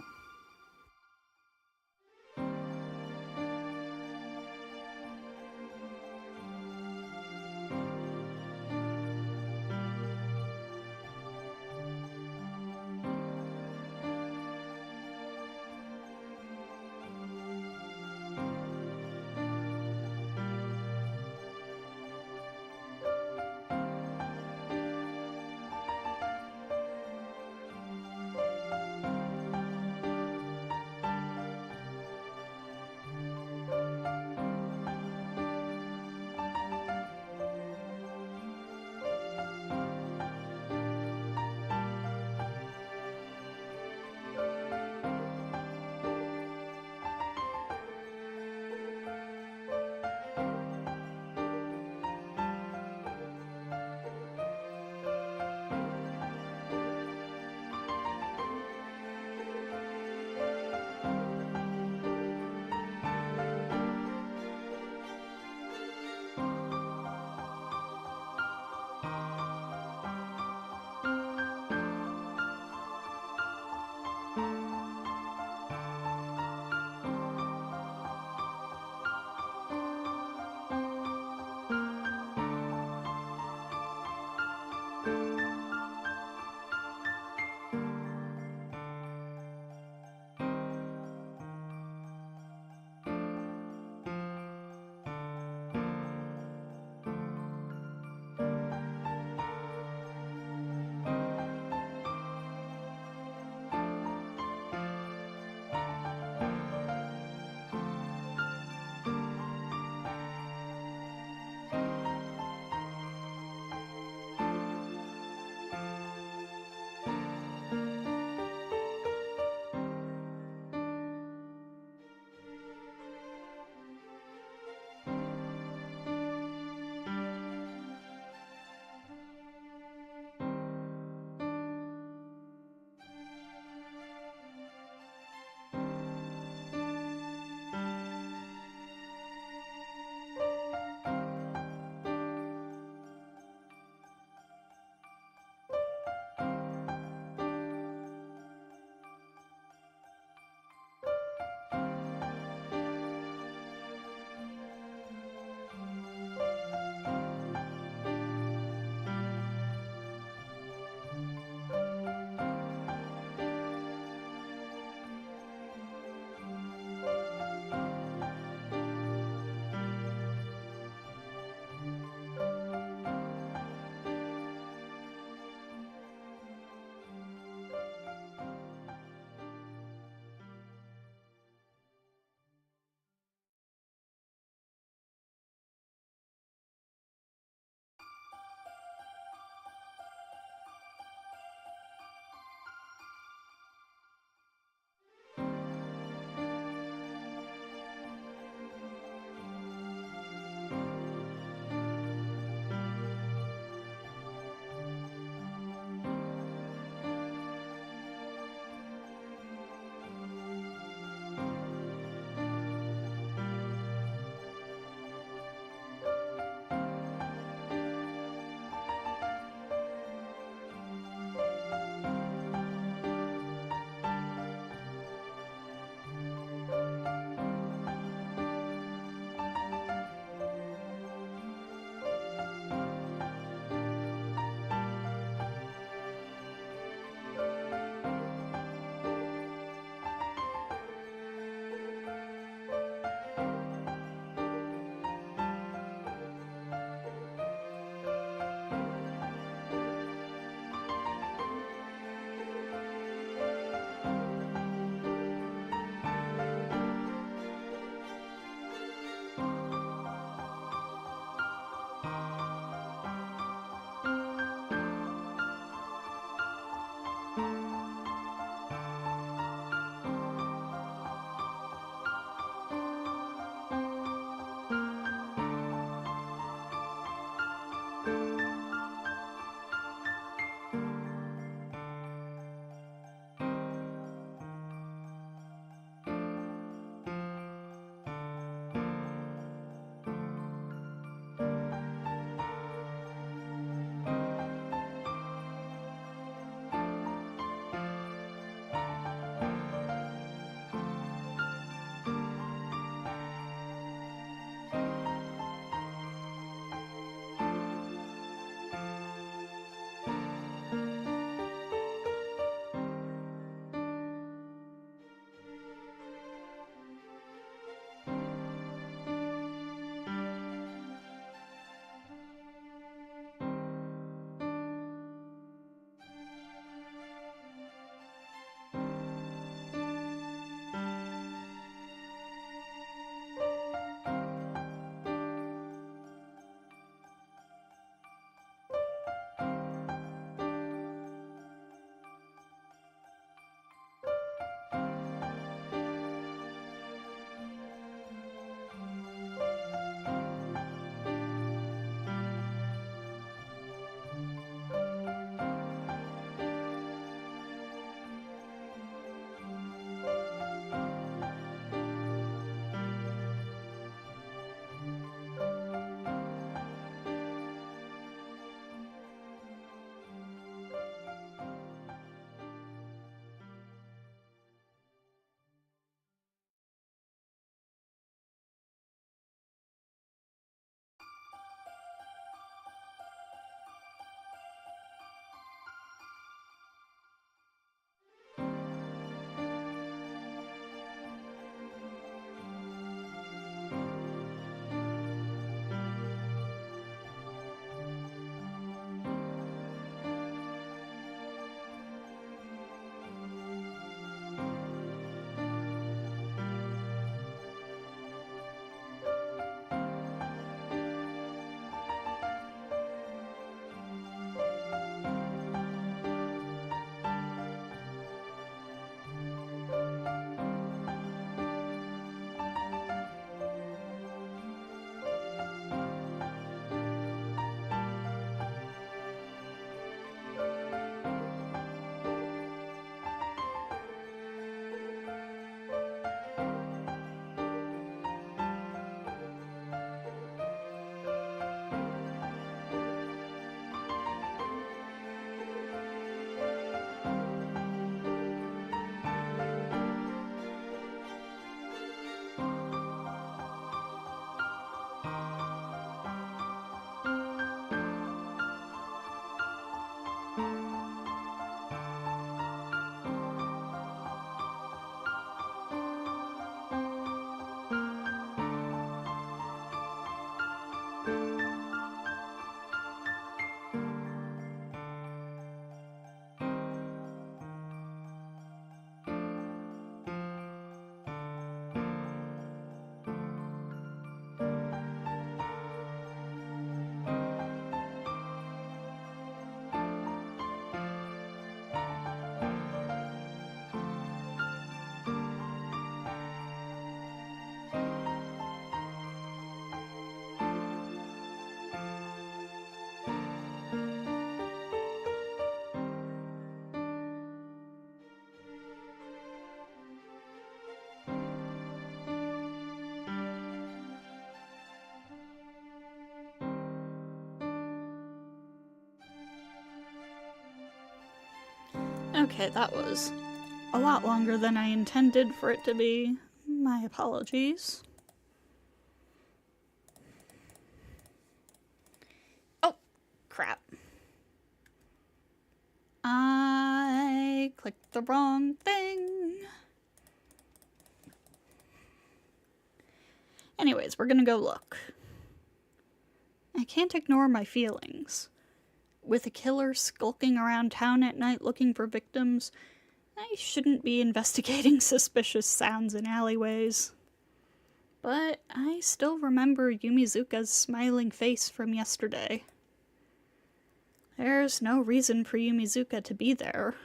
Okay, that was a lot longer than I intended for it to be. My apologies. Oh, crap. I clicked the wrong thing. Anyways, we're gonna go look. I can't ignore my feelings. With a killer skulking around town at night looking for victims, I shouldn't be investigating suspicious sounds in alleyways. But I still remember Yumizuka's smiling face from yesterday. There's no reason for Yumizuka to be there.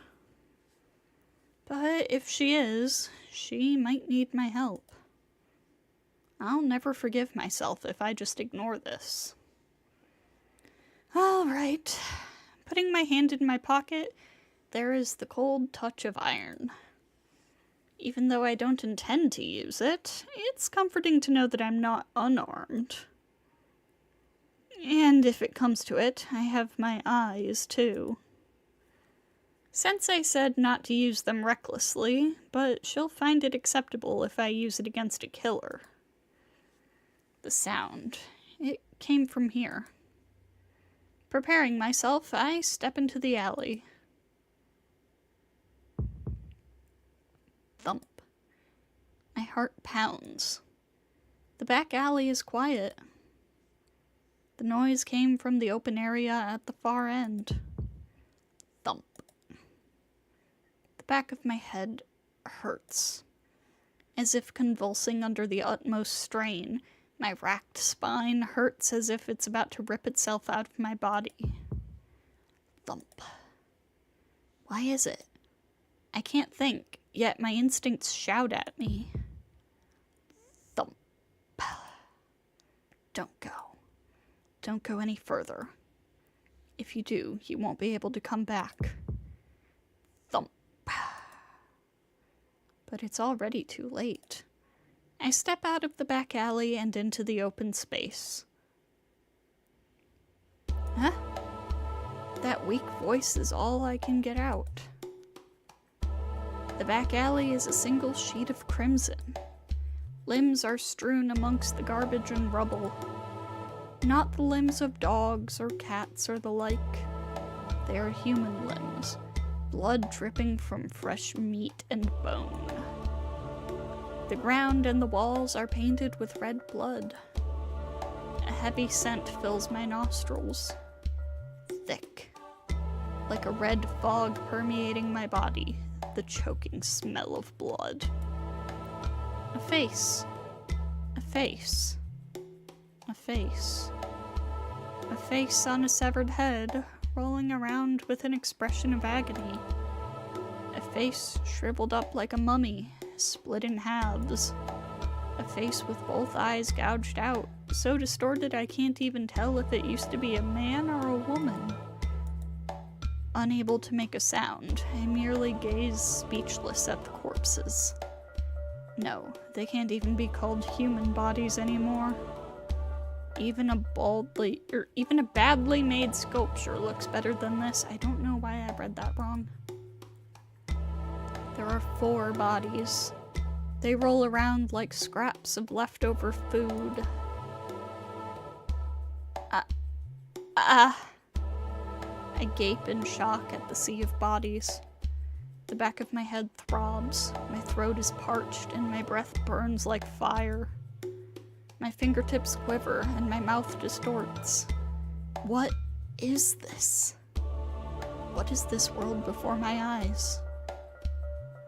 But if she is, she might need my help. I'll never forgive myself if I just ignore this. Alright. Putting my hand in my pocket, there is the cold touch of iron. Even though I don't intend to use it, it's comforting to know that I'm not unarmed. And if it comes to it, I have my eyes, too. Sensei said not to use them recklessly, but she'll find it acceptable if I use it against a killer. The sound. It came from here. Preparing myself, I step into the alley. Thump. My heart pounds. The back alley is quiet. The noise came from the open area at the far end. Thump. The back of my head hurts. As if convulsing under the utmost strain, my racked spine hurts as if it's about to rip itself out of my body. Thump. Why is it? I can't think, yet my instincts shout at me. Thump. Don't go. Don't go any further. If you do, you won't be able to come back. Thump. But it's already too late. I step out of the back alley and into the open space. Huh? That weak voice is all I can get out. The back alley is a single sheet of crimson. Limbs are strewn amongst the garbage and rubble. Not the limbs of dogs or cats or the like. They are human limbs, blood dripping from fresh meat and bone. The ground and the walls are painted with red blood. A heavy scent fills my nostrils. Thick. Like a red fog permeating my body, the choking smell of blood. A face. A face. A face. A face on a severed head, rolling around with an expression of agony. A face shriveled up like a mummy, split in halves. A face with both eyes gouged out, so distorted I can't even tell if it used to be a man or a woman. Unable to make a sound, I merely gaze speechless at the corpses. No, they can't even be called human bodies anymore. Even a badly made sculpture looks better than this. I don't know why I read that wrong. There are 4 bodies. They roll around like scraps of leftover food. I gape in shock at the sea of bodies. The back of my head throbs, my throat is parched, and my breath burns like fire. My fingertips quiver, and my mouth distorts. What is this? What is this world before my eyes?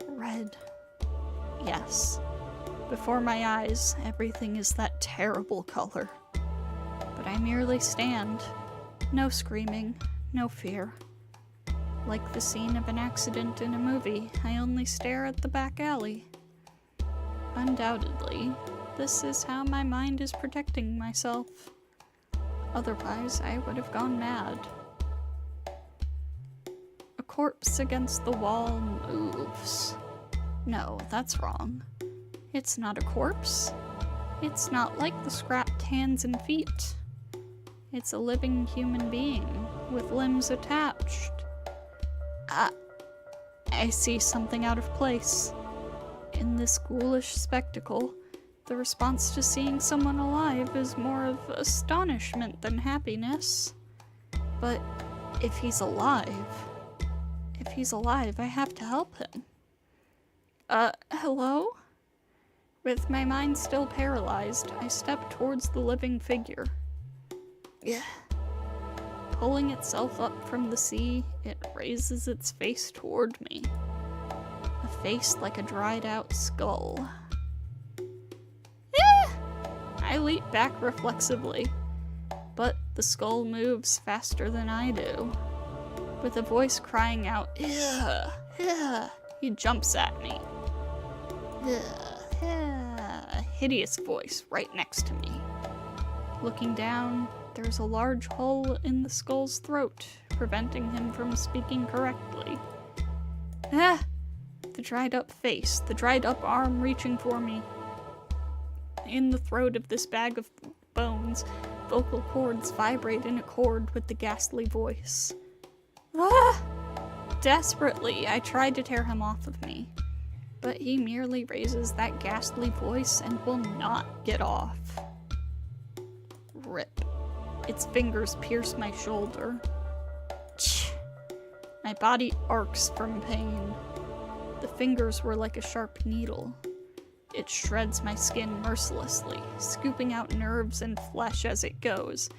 Red. Yes. Before my eyes, everything is that terrible color. But I merely stand. No screaming, no fear. Like the scene of an accident in a movie, I only stare at the back alley. Undoubtedly, this is how my mind is protecting myself. Otherwise, I would have gone mad. A corpse against the wall moves. No, that's wrong. It's not a corpse. It's not like the scrapped hands and feet. It's a living human being, with limbs attached. I see something out of place. In this ghoulish spectacle, the response to seeing someone alive is more of astonishment than happiness. But if he's alive, I have to help him. Hello? With my mind still paralyzed, I step towards the living figure. Yeah. Pulling itself up from the sea, it raises its face toward me. A face like a dried-out skull. I leap back reflexively, but the skull moves faster than I do. With a voice crying out, "Ugh, ugh," he jumps at me. A hideous voice right next to me. Looking down, there's a large hole in the skull's throat, preventing him from speaking correctly. The dried up face, the dried up arm reaching for me. In the throat of this bag of bones, vocal cords vibrate in accord with the ghastly voice. Desperately, I tried to tear him off of me, but he merely raises that ghastly voice and will not get off. Rip. Its fingers pierce my shoulder. My body arcs from pain. The fingers were like a sharp needle. It shreds my skin mercilessly, scooping out nerves and flesh as it goes.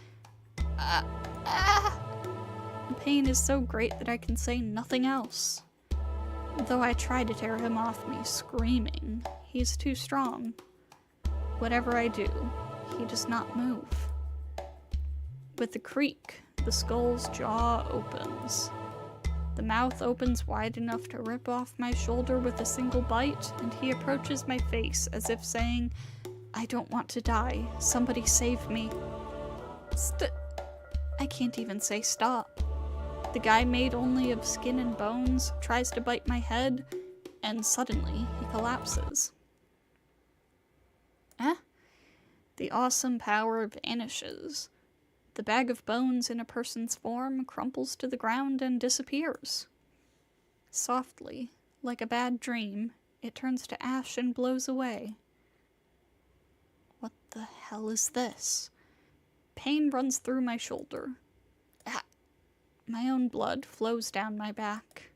The pain is so great that I can say nothing else. Though I try to tear him off me, screaming, he's too strong. Whatever I do, he does not move. With a creak, the skull's jaw opens. The mouth opens wide enough to rip off my shoulder with a single bite, and he approaches my face as if saying, "I don't want to die. Somebody save me." I can't even say stop. The guy made only of skin and bones tries to bite my head, and suddenly he collapses. The awesome power vanishes. The bag of bones in a person's form crumples to the ground and disappears. Softly, like a bad dream, it turns to ash and blows away. What the hell is this? Pain runs through my shoulder. My own blood flows down my back.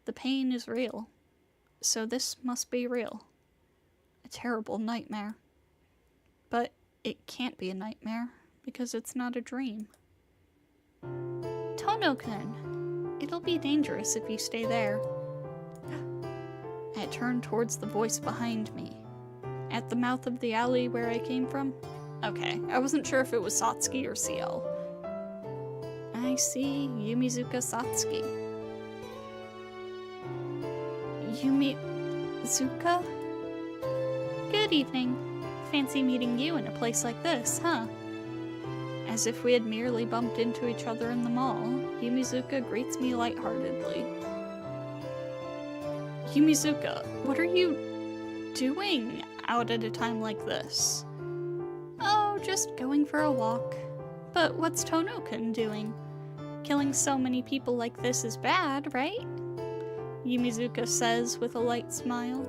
The pain is real, so this must be real. A terrible nightmare. But it can't be a nightmare, because it's not a dream. Tono-kun, it'll be dangerous if you stay there. I turn towards the voice behind me. At the mouth of the alley where I came from? Okay, I wasn't sure if it was Satsuki or CL. I see Yumizuka Satsuki. Yumizuka? Good evening. Fancy meeting you in a place like this, huh? As if we had merely bumped into each other in the mall, Yumizuka greets me lightheartedly. Yumizuka, what are you doing out at a time like this? Oh, just going for a walk. But what's Tono-kun doing? Killing so many people like this is bad, right? Yumizuka says with a light smile.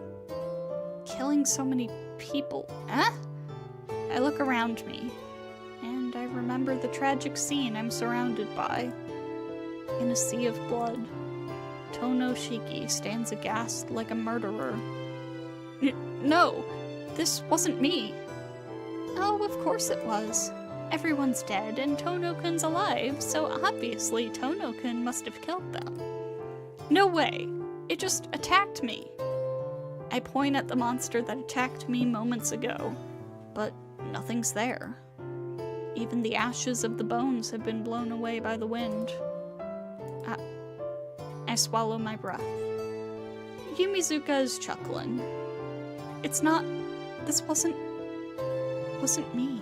Killing so many people, I look around me, and I remember the tragic scene I'm surrounded by. In a sea of blood, Tono Shiki stands aghast like a murderer. No, this wasn't me. Oh, of course it was. Everyone's dead and Tono-kun's alive, so obviously Tono-kun must have killed them. No way! It just attacked me. I point at the monster that attacked me moments ago, but nothing's there. Even the ashes of the bones have been blown away by the wind. I swallow my breath. Yumizuka is chuckling. It's not... this wasn't me.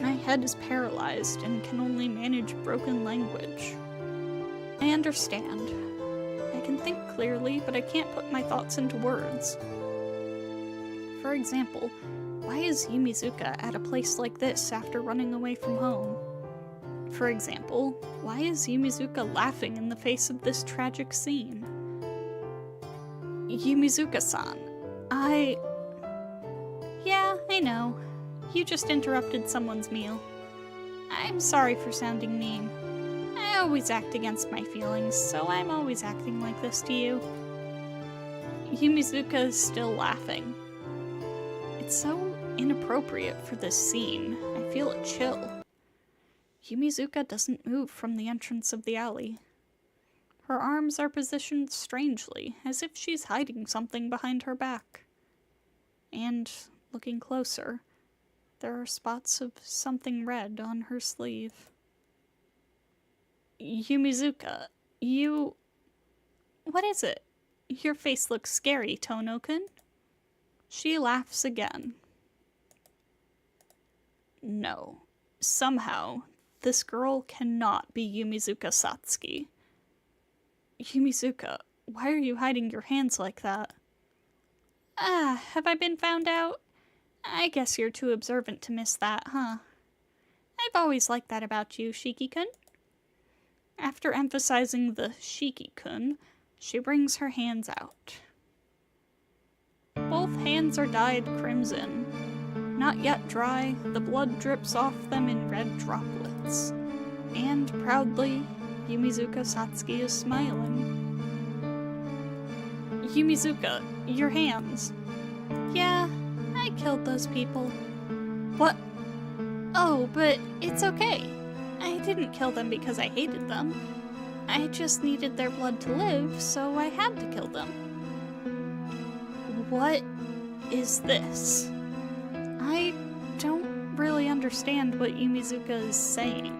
My head is paralyzed and can only manage broken language. I understand. I can think clearly, but I can't put my thoughts into words. For example, why is Yumizuka at a place like this after running away from home? For example, why is Yumizuka laughing in the face of this tragic scene? Yumizuka-san, Yeah, I know. You just interrupted someone's meal. I'm sorry for sounding mean. I always act against my feelings, so I'm always acting like this to you. Yumizuka is still laughing. It's so inappropriate for this scene. I feel a chill. Yumizuka doesn't move from the entrance of the alley. Her arms are positioned strangely, as if she's hiding something behind her back. And, looking closer, there are spots of something red on her sleeve. Yumizuka, you... What is it? Your face looks scary, Tono-kun. She laughs again. No. Somehow, this girl cannot be Yumizuka Satsuki. Yumizuka, why are you hiding your hands like that? Have I been found out? I guess you're too observant to miss that, huh? I've always liked that about you, Shiki-kun. After emphasizing the Shiki-kun, she brings her hands out. Both hands are dyed crimson. Not yet dry, the blood drips off them in red droplets. And proudly, Yumizuka Satsuki is smiling. Yumizuka, your hands. Yeah, I killed those people. What? Oh, but it's okay. I didn't kill them because I hated them. I just needed their blood to live, so I had to kill them. What is this? I don't really understand what Yumizuka is saying.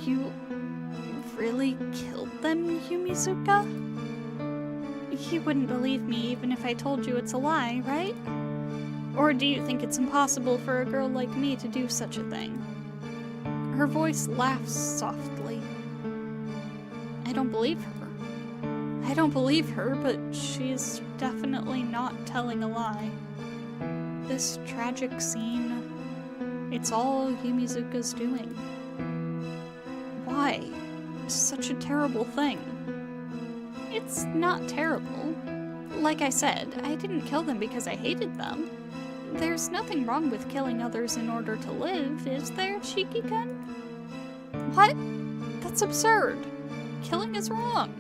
You really killed them, Yumizuka? You wouldn't believe me even if I told you it's a lie, right? Or do you think it's impossible for a girl like me to do such a thing? Her voice laughs softly. I don't believe her. I don't believe her, but she's definitely not telling a lie. This tragic scene, it's all Yumizuka's doing. Why? Such a terrible thing. It's not terrible. Like I said, I didn't kill them because I hated them. There's nothing wrong with killing others in order to live, is there, Shiki-kun? What? That's absurd. Killing is wrong.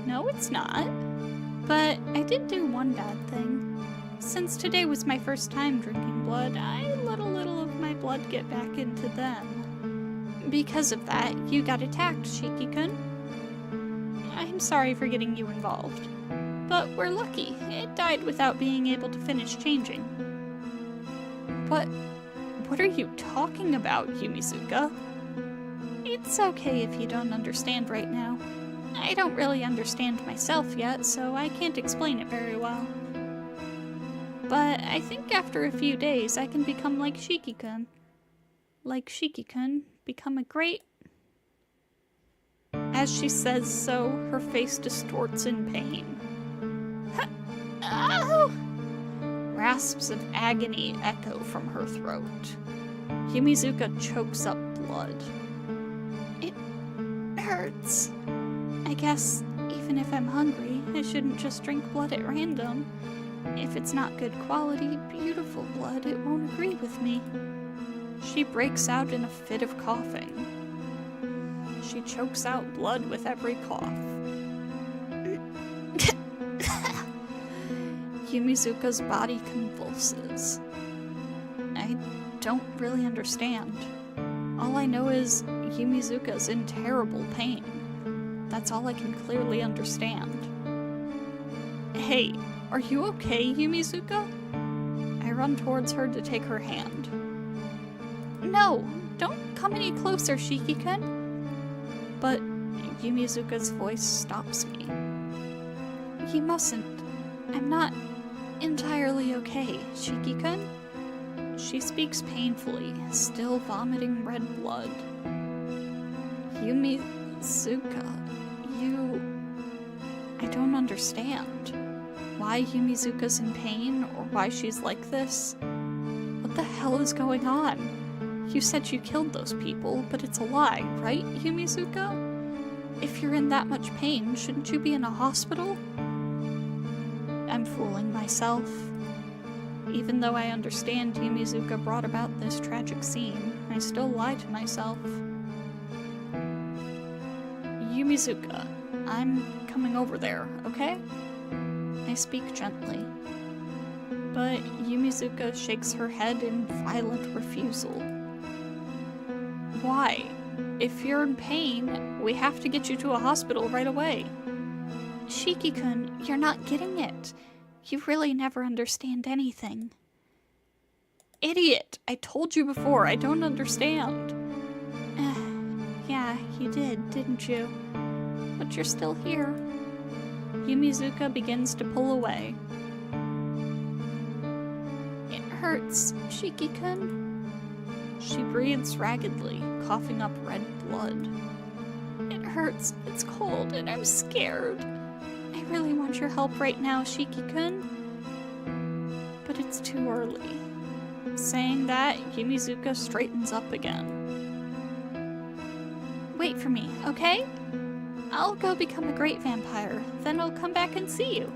No, it's not. But I did do one bad thing. Since today was my first time drinking blood, I let a little of my blood get back into them. Because of that, you got attacked, Shiki-kun. I'm sorry for getting you involved. But we're lucky. It died without being able to finish changing. What are you talking about, Yumizuka? It's okay if you don't understand right now. I don't really understand myself yet, so I can't explain it very well. But I think after a few days I can become like Shiki-kun. Like Shiki-kun, become a great... As she says so, her face distorts in pain. Ow! Rasps of agony echo from her throat. Yumizuka chokes up blood. It hurts. I guess, even if I'm hungry, I shouldn't just drink blood at random. If it's not good quality, beautiful blood, it won't agree with me. She breaks out in a fit of coughing. She chokes out blood with every cough. Yumizuka's body convulses. I don't really understand. All I know is Yumizuka's in terrible pain. That's all I can clearly understand. Hey, are you okay, Yumizuka? I run towards her to take her hand. No, don't come any closer, Shiki-kun. But Yumizuka's voice stops me. You mustn't. I'm not entirely okay, Shiki-kun. She speaks painfully, still vomiting red blood. Yumizuka, I don't understand. Why Yumizuka's in pain, or why she's like this? What the hell is going on? You said you killed those people, but it's a lie, right, Yumizuka? If you're in that much pain, shouldn't you be in a hospital? I'm fooling myself. Even though I understand Yumizuka brought about this tragic scene, I still lie to myself. Yumizuka, I'm coming over there, okay? I speak gently. But Yumizuka shakes her head in violent refusal. Why? If you're in pain, we have to get you to a hospital right away. Shiki-kun, you're not getting it. You really never understand anything. Idiot! I told you before, I don't understand. Yeah, you did, didn't you? But you're still here. Yumizuka begins to pull away. It hurts, Shiki-kun. She breathes raggedly, coughing up red blood. It hurts, it's cold, and I'm scared. I really want your help right now, Shiki-kun. But it's too early. Saying that, Yumizuka straightens up again. Wait for me, okay? I'll go become a great vampire, then I'll come back and see you.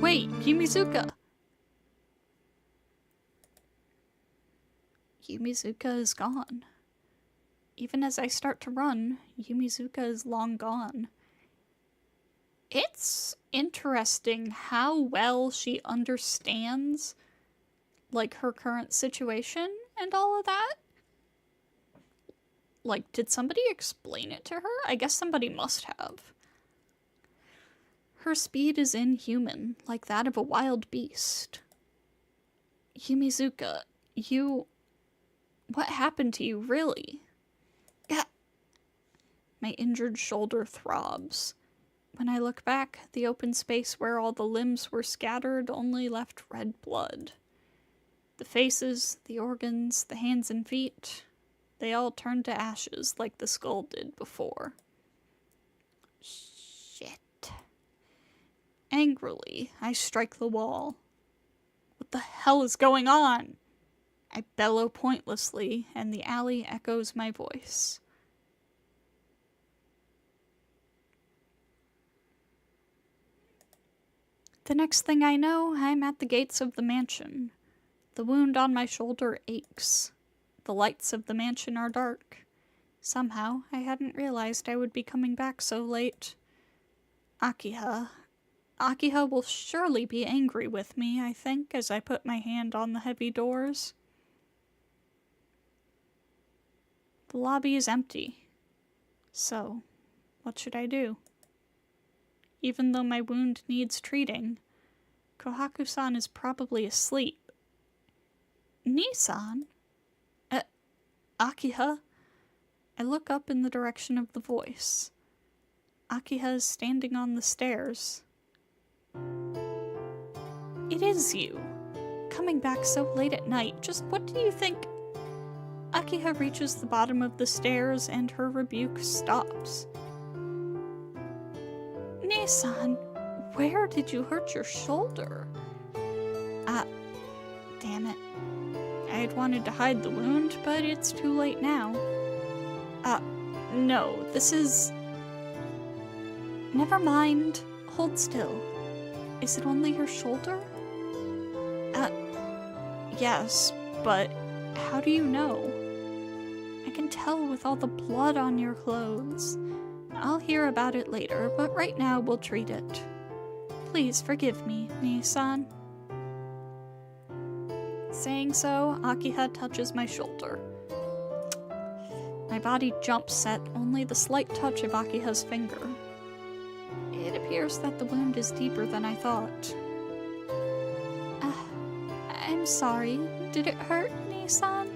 Wait, Yumizuka! Yumizuka is gone. Even as I start to run, Yumizuka is long gone. It's interesting how well she understands, like, her current situation and all of that. Like, did somebody explain it to her? I guess somebody must have. Her speed is inhuman, like that of a wild beast. Yumizuka, what happened to you, really? My injured shoulder throbs. When I look back, the open space where all the limbs were scattered only left red blood. The faces, the organs, the hands and feet, they all turned to ashes like the skull did before. Shit. Angrily, I strike the wall. What the hell is going on? I bellow pointlessly, and the alley echoes my voice. The next thing I know, I'm at the gates of the mansion. The wound on my shoulder aches. The lights of the mansion are dark. Somehow, I hadn't realized I would be coming back so late. Akiha will surely be angry with me, I think, as I put my hand on the heavy doors. The lobby is empty. So, what should I do? Even though my wound needs treating, Kohaku-san is probably asleep. Nissan? Akiha? I look up in the direction of the voice. Akiha is standing on the stairs. It is you. Coming back so late at night, just what do you think? Akiha reaches the bottom of the stairs and her rebuke stops. Nissan, where did you hurt your shoulder? Damn it. I had wanted to hide the wound, but it's too late now. No, this is... Never mind. Hold still. Is it only your shoulder? Yes, but how do you know? I can tell with all the blood on your clothes. I'll hear about it later, but right now we'll treat it. Please forgive me, Nissan. Saying so, Akiha touches my shoulder. My body jumps at only the slight touch of Akiha's finger. It appears that the wound is deeper than I thought. I'm sorry. Did it hurt, Nissan?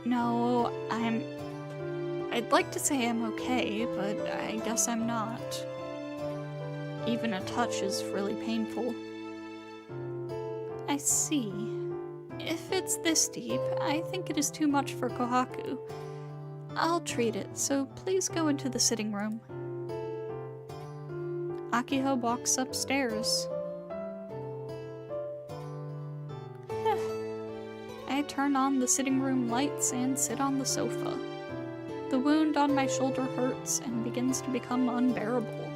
No, I'd like to say I'm okay, but I guess I'm not. Even a touch is really painful. I see. If it's this deep, I think it is too much for Kohaku. I'll treat it, so please go into the sitting room. Akiha walks upstairs. I turn on the sitting room lights and sit on the sofa. The wound on my shoulder hurts and begins to become unbearable.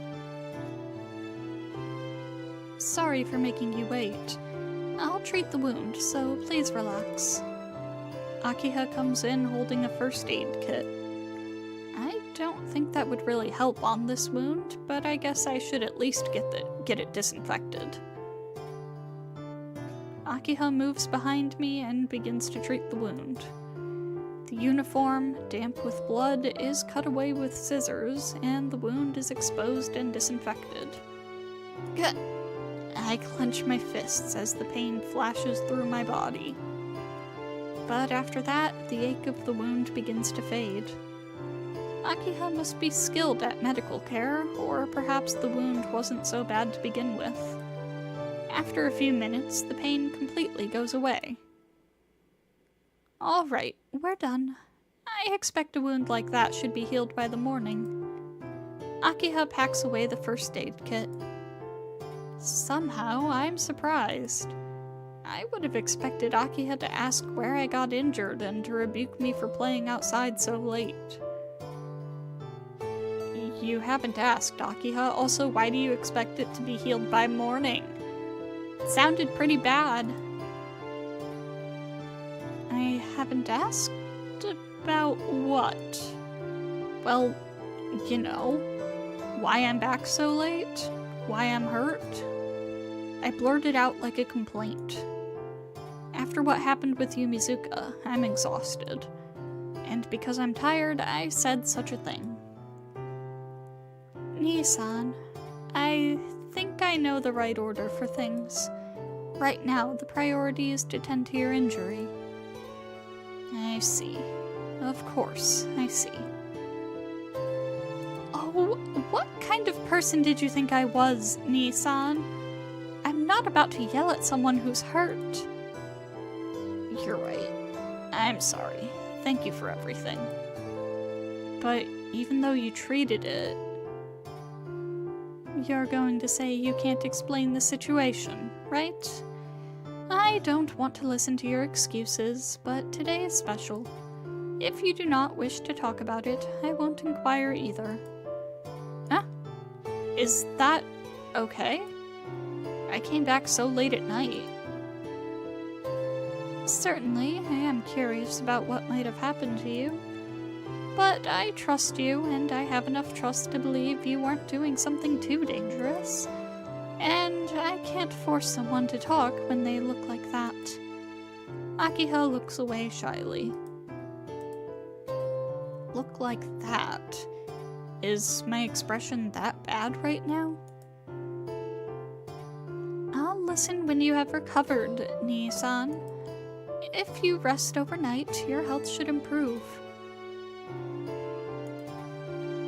Sorry for making you wait. I'll treat the wound, so please relax. Akiha comes in holding a first aid kit. I don't think that would really help on this wound, but I guess I should at least get it disinfected. Akiha moves behind me and begins to treat the wound. The uniform, damp with blood, is cut away with scissors, and the wound is exposed and disinfected. Gah! I clench my fists as the pain flashes through my body. But after that, the ache of the wound begins to fade. Akiha must be skilled at medical care, or perhaps the wound wasn't so bad to begin with. After a few minutes, the pain completely goes away. Alright, we're done. I expect a wound like that should be healed by the morning. Akiha packs away the first aid kit. Somehow, I'm surprised. I would have expected Akiha to ask where I got injured and to rebuke me for playing outside so late. You haven't asked, Akiha. Also, why do you expect it to be healed by morning? It sounded pretty bad. I haven't asked about what? Well, you know, why I'm back so late? Why I'm hurt? I blurted out like a complaint. After what happened with Yumizuka, I'm exhausted. And because I'm tired, I said such a thing. Nii-san, I think I know the right order for things. Right now, the priority is to tend to your injury. I see. Of course, I see. Oh, what kind of person did you think I was, Nii-san? I'm not about to yell at someone who's hurt. You're right. I'm sorry. Thank you for everything. But even though you treated it, you're going to say you can't explain the situation, right? I don't want to listen to your excuses, but today is special. If you do not wish to talk about it, I won't inquire either. Huh? Is that okay? I came back so late at night. Certainly, I am curious about what might have happened to you. But I trust you, and I have enough trust to believe you weren't doing something too dangerous. And I can't force someone to talk when they look like that. Akiha looks away shyly. Look like that? Is my expression that bad right now? I'll listen when you have recovered, Nii-san. If you rest overnight, your health should improve.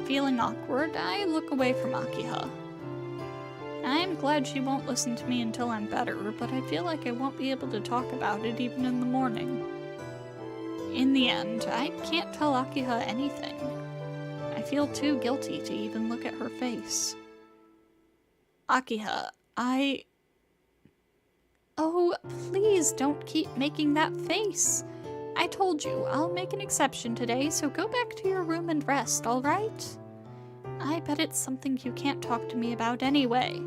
Feeling awkward, I look away from Akiha. I'm glad she won't listen to me until I'm better, but I feel like I won't be able to talk about it even in the morning. In the end, I can't tell Akiha anything. I feel too guilty to even look at her face. Akiha, Oh, please don't keep making that face. I told you, I'll make an exception today, so go back to your room and rest, alright? I bet it's something you can't talk to me about anyway.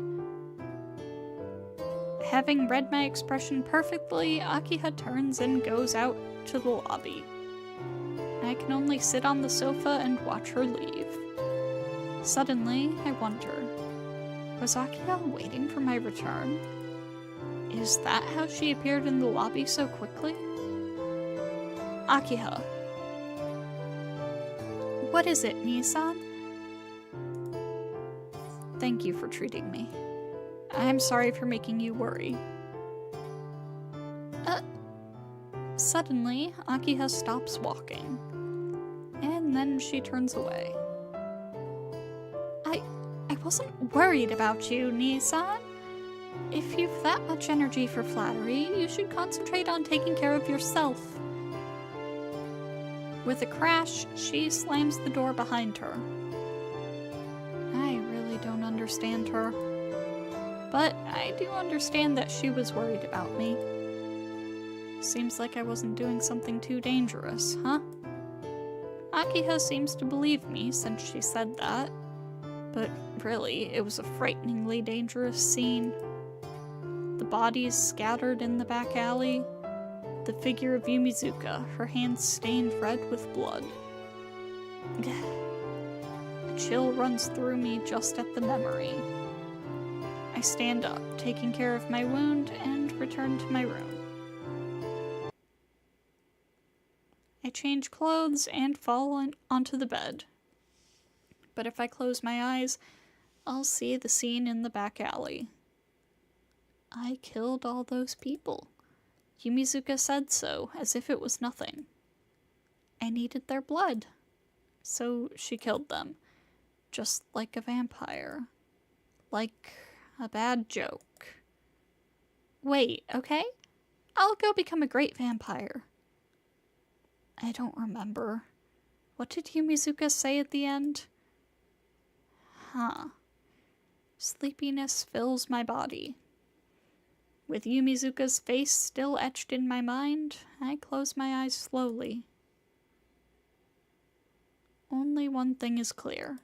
Having read my expression perfectly, Akiha turns and goes out to the lobby. I can only sit on the sofa and watch her leave. Suddenly, I wonder, was Akiha waiting for my return? Is that how she appeared in the lobby so quickly? Akiha. What is it, Nii-san? Thank you for treating me. I'm sorry for making you worry. Suddenly, Akiha stops walking. And then she turns away. I wasn't worried about you, Nii-san. If you've that much energy for flattery, you should concentrate on taking care of yourself. With a crash, she slams the door behind her. I really don't understand her. But I do understand that she was worried about me. Seems like I wasn't doing something too dangerous, huh? Akiha seems to believe me since she said that. But really, it was a frighteningly dangerous scene. The bodies scattered in the back alley. The figure of Yumizuka, her hands stained red with blood. A chill runs through me just at the memory. I stand up, taking care of my wound, and return to my room. I change clothes and fall onto the bed. But if I close my eyes, I'll see the scene in the back alley. I killed all those people. Yumizuka said so, as if it was nothing. I needed their blood. So she killed them. Just like a vampire. Like a bad joke. Wait, okay? I'll go become a great vampire. I don't remember. What did Yumizuka say at the end? Sleepiness fills my body. With Yumizuka's face still etched in my mind, I close my eyes slowly. Only one thing is clear.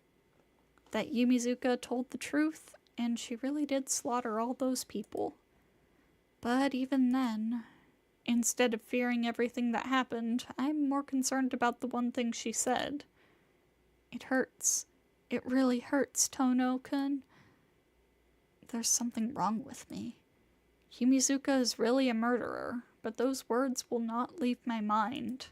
That Yumizuka told the truth, and she really did slaughter all those people. But even then, instead of fearing everything that happened, I'm more concerned about the one thing she said. It hurts. It really hurts, Tono-kun. There's something wrong with me. Yumizuka is really a murderer, but those words will not leave my mind.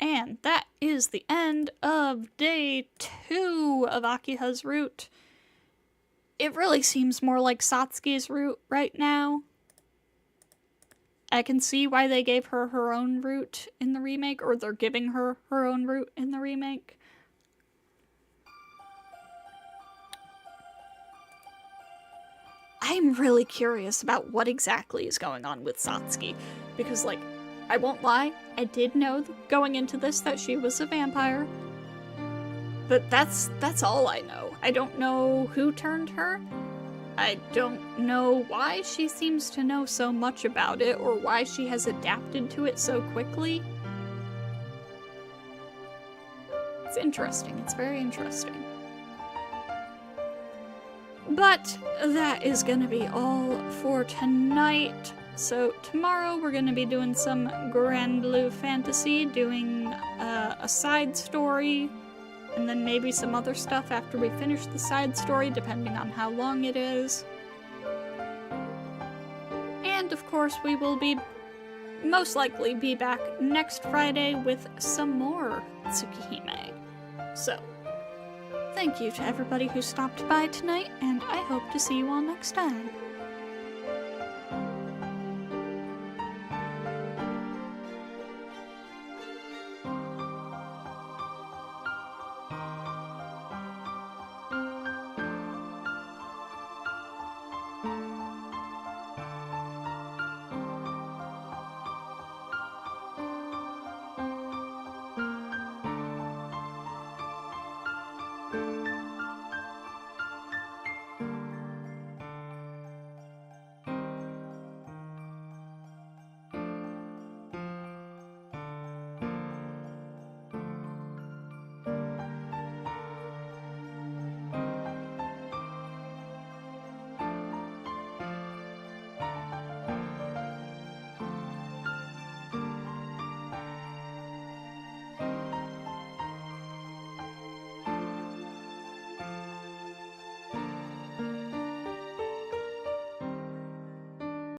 And that is the end of day 2 of Akiha's Route. It really seems more like Satsuki's route right now. I can see why they gave her her own route in the remake, or they're giving her her own route in the remake. I'm really curious about what exactly is going on with Satsuki, because, like, I won't lie, I did know going into this that she was a vampire, but that's all I know. I don't know who turned her. I don't know why she seems to know so much about it, or why she has adapted to it so quickly. It's interesting. It's very interesting. But that is going to be all for tonight. So tomorrow we're going to be doing some Grand Blue Fantasy, doing a side story, and then maybe some other stuff after we finish the side story, depending on how long it is. And of course we will most likely be back next Friday with some more Tsukihime. So, thank you to everybody who stopped by tonight, and I hope to see you all next time.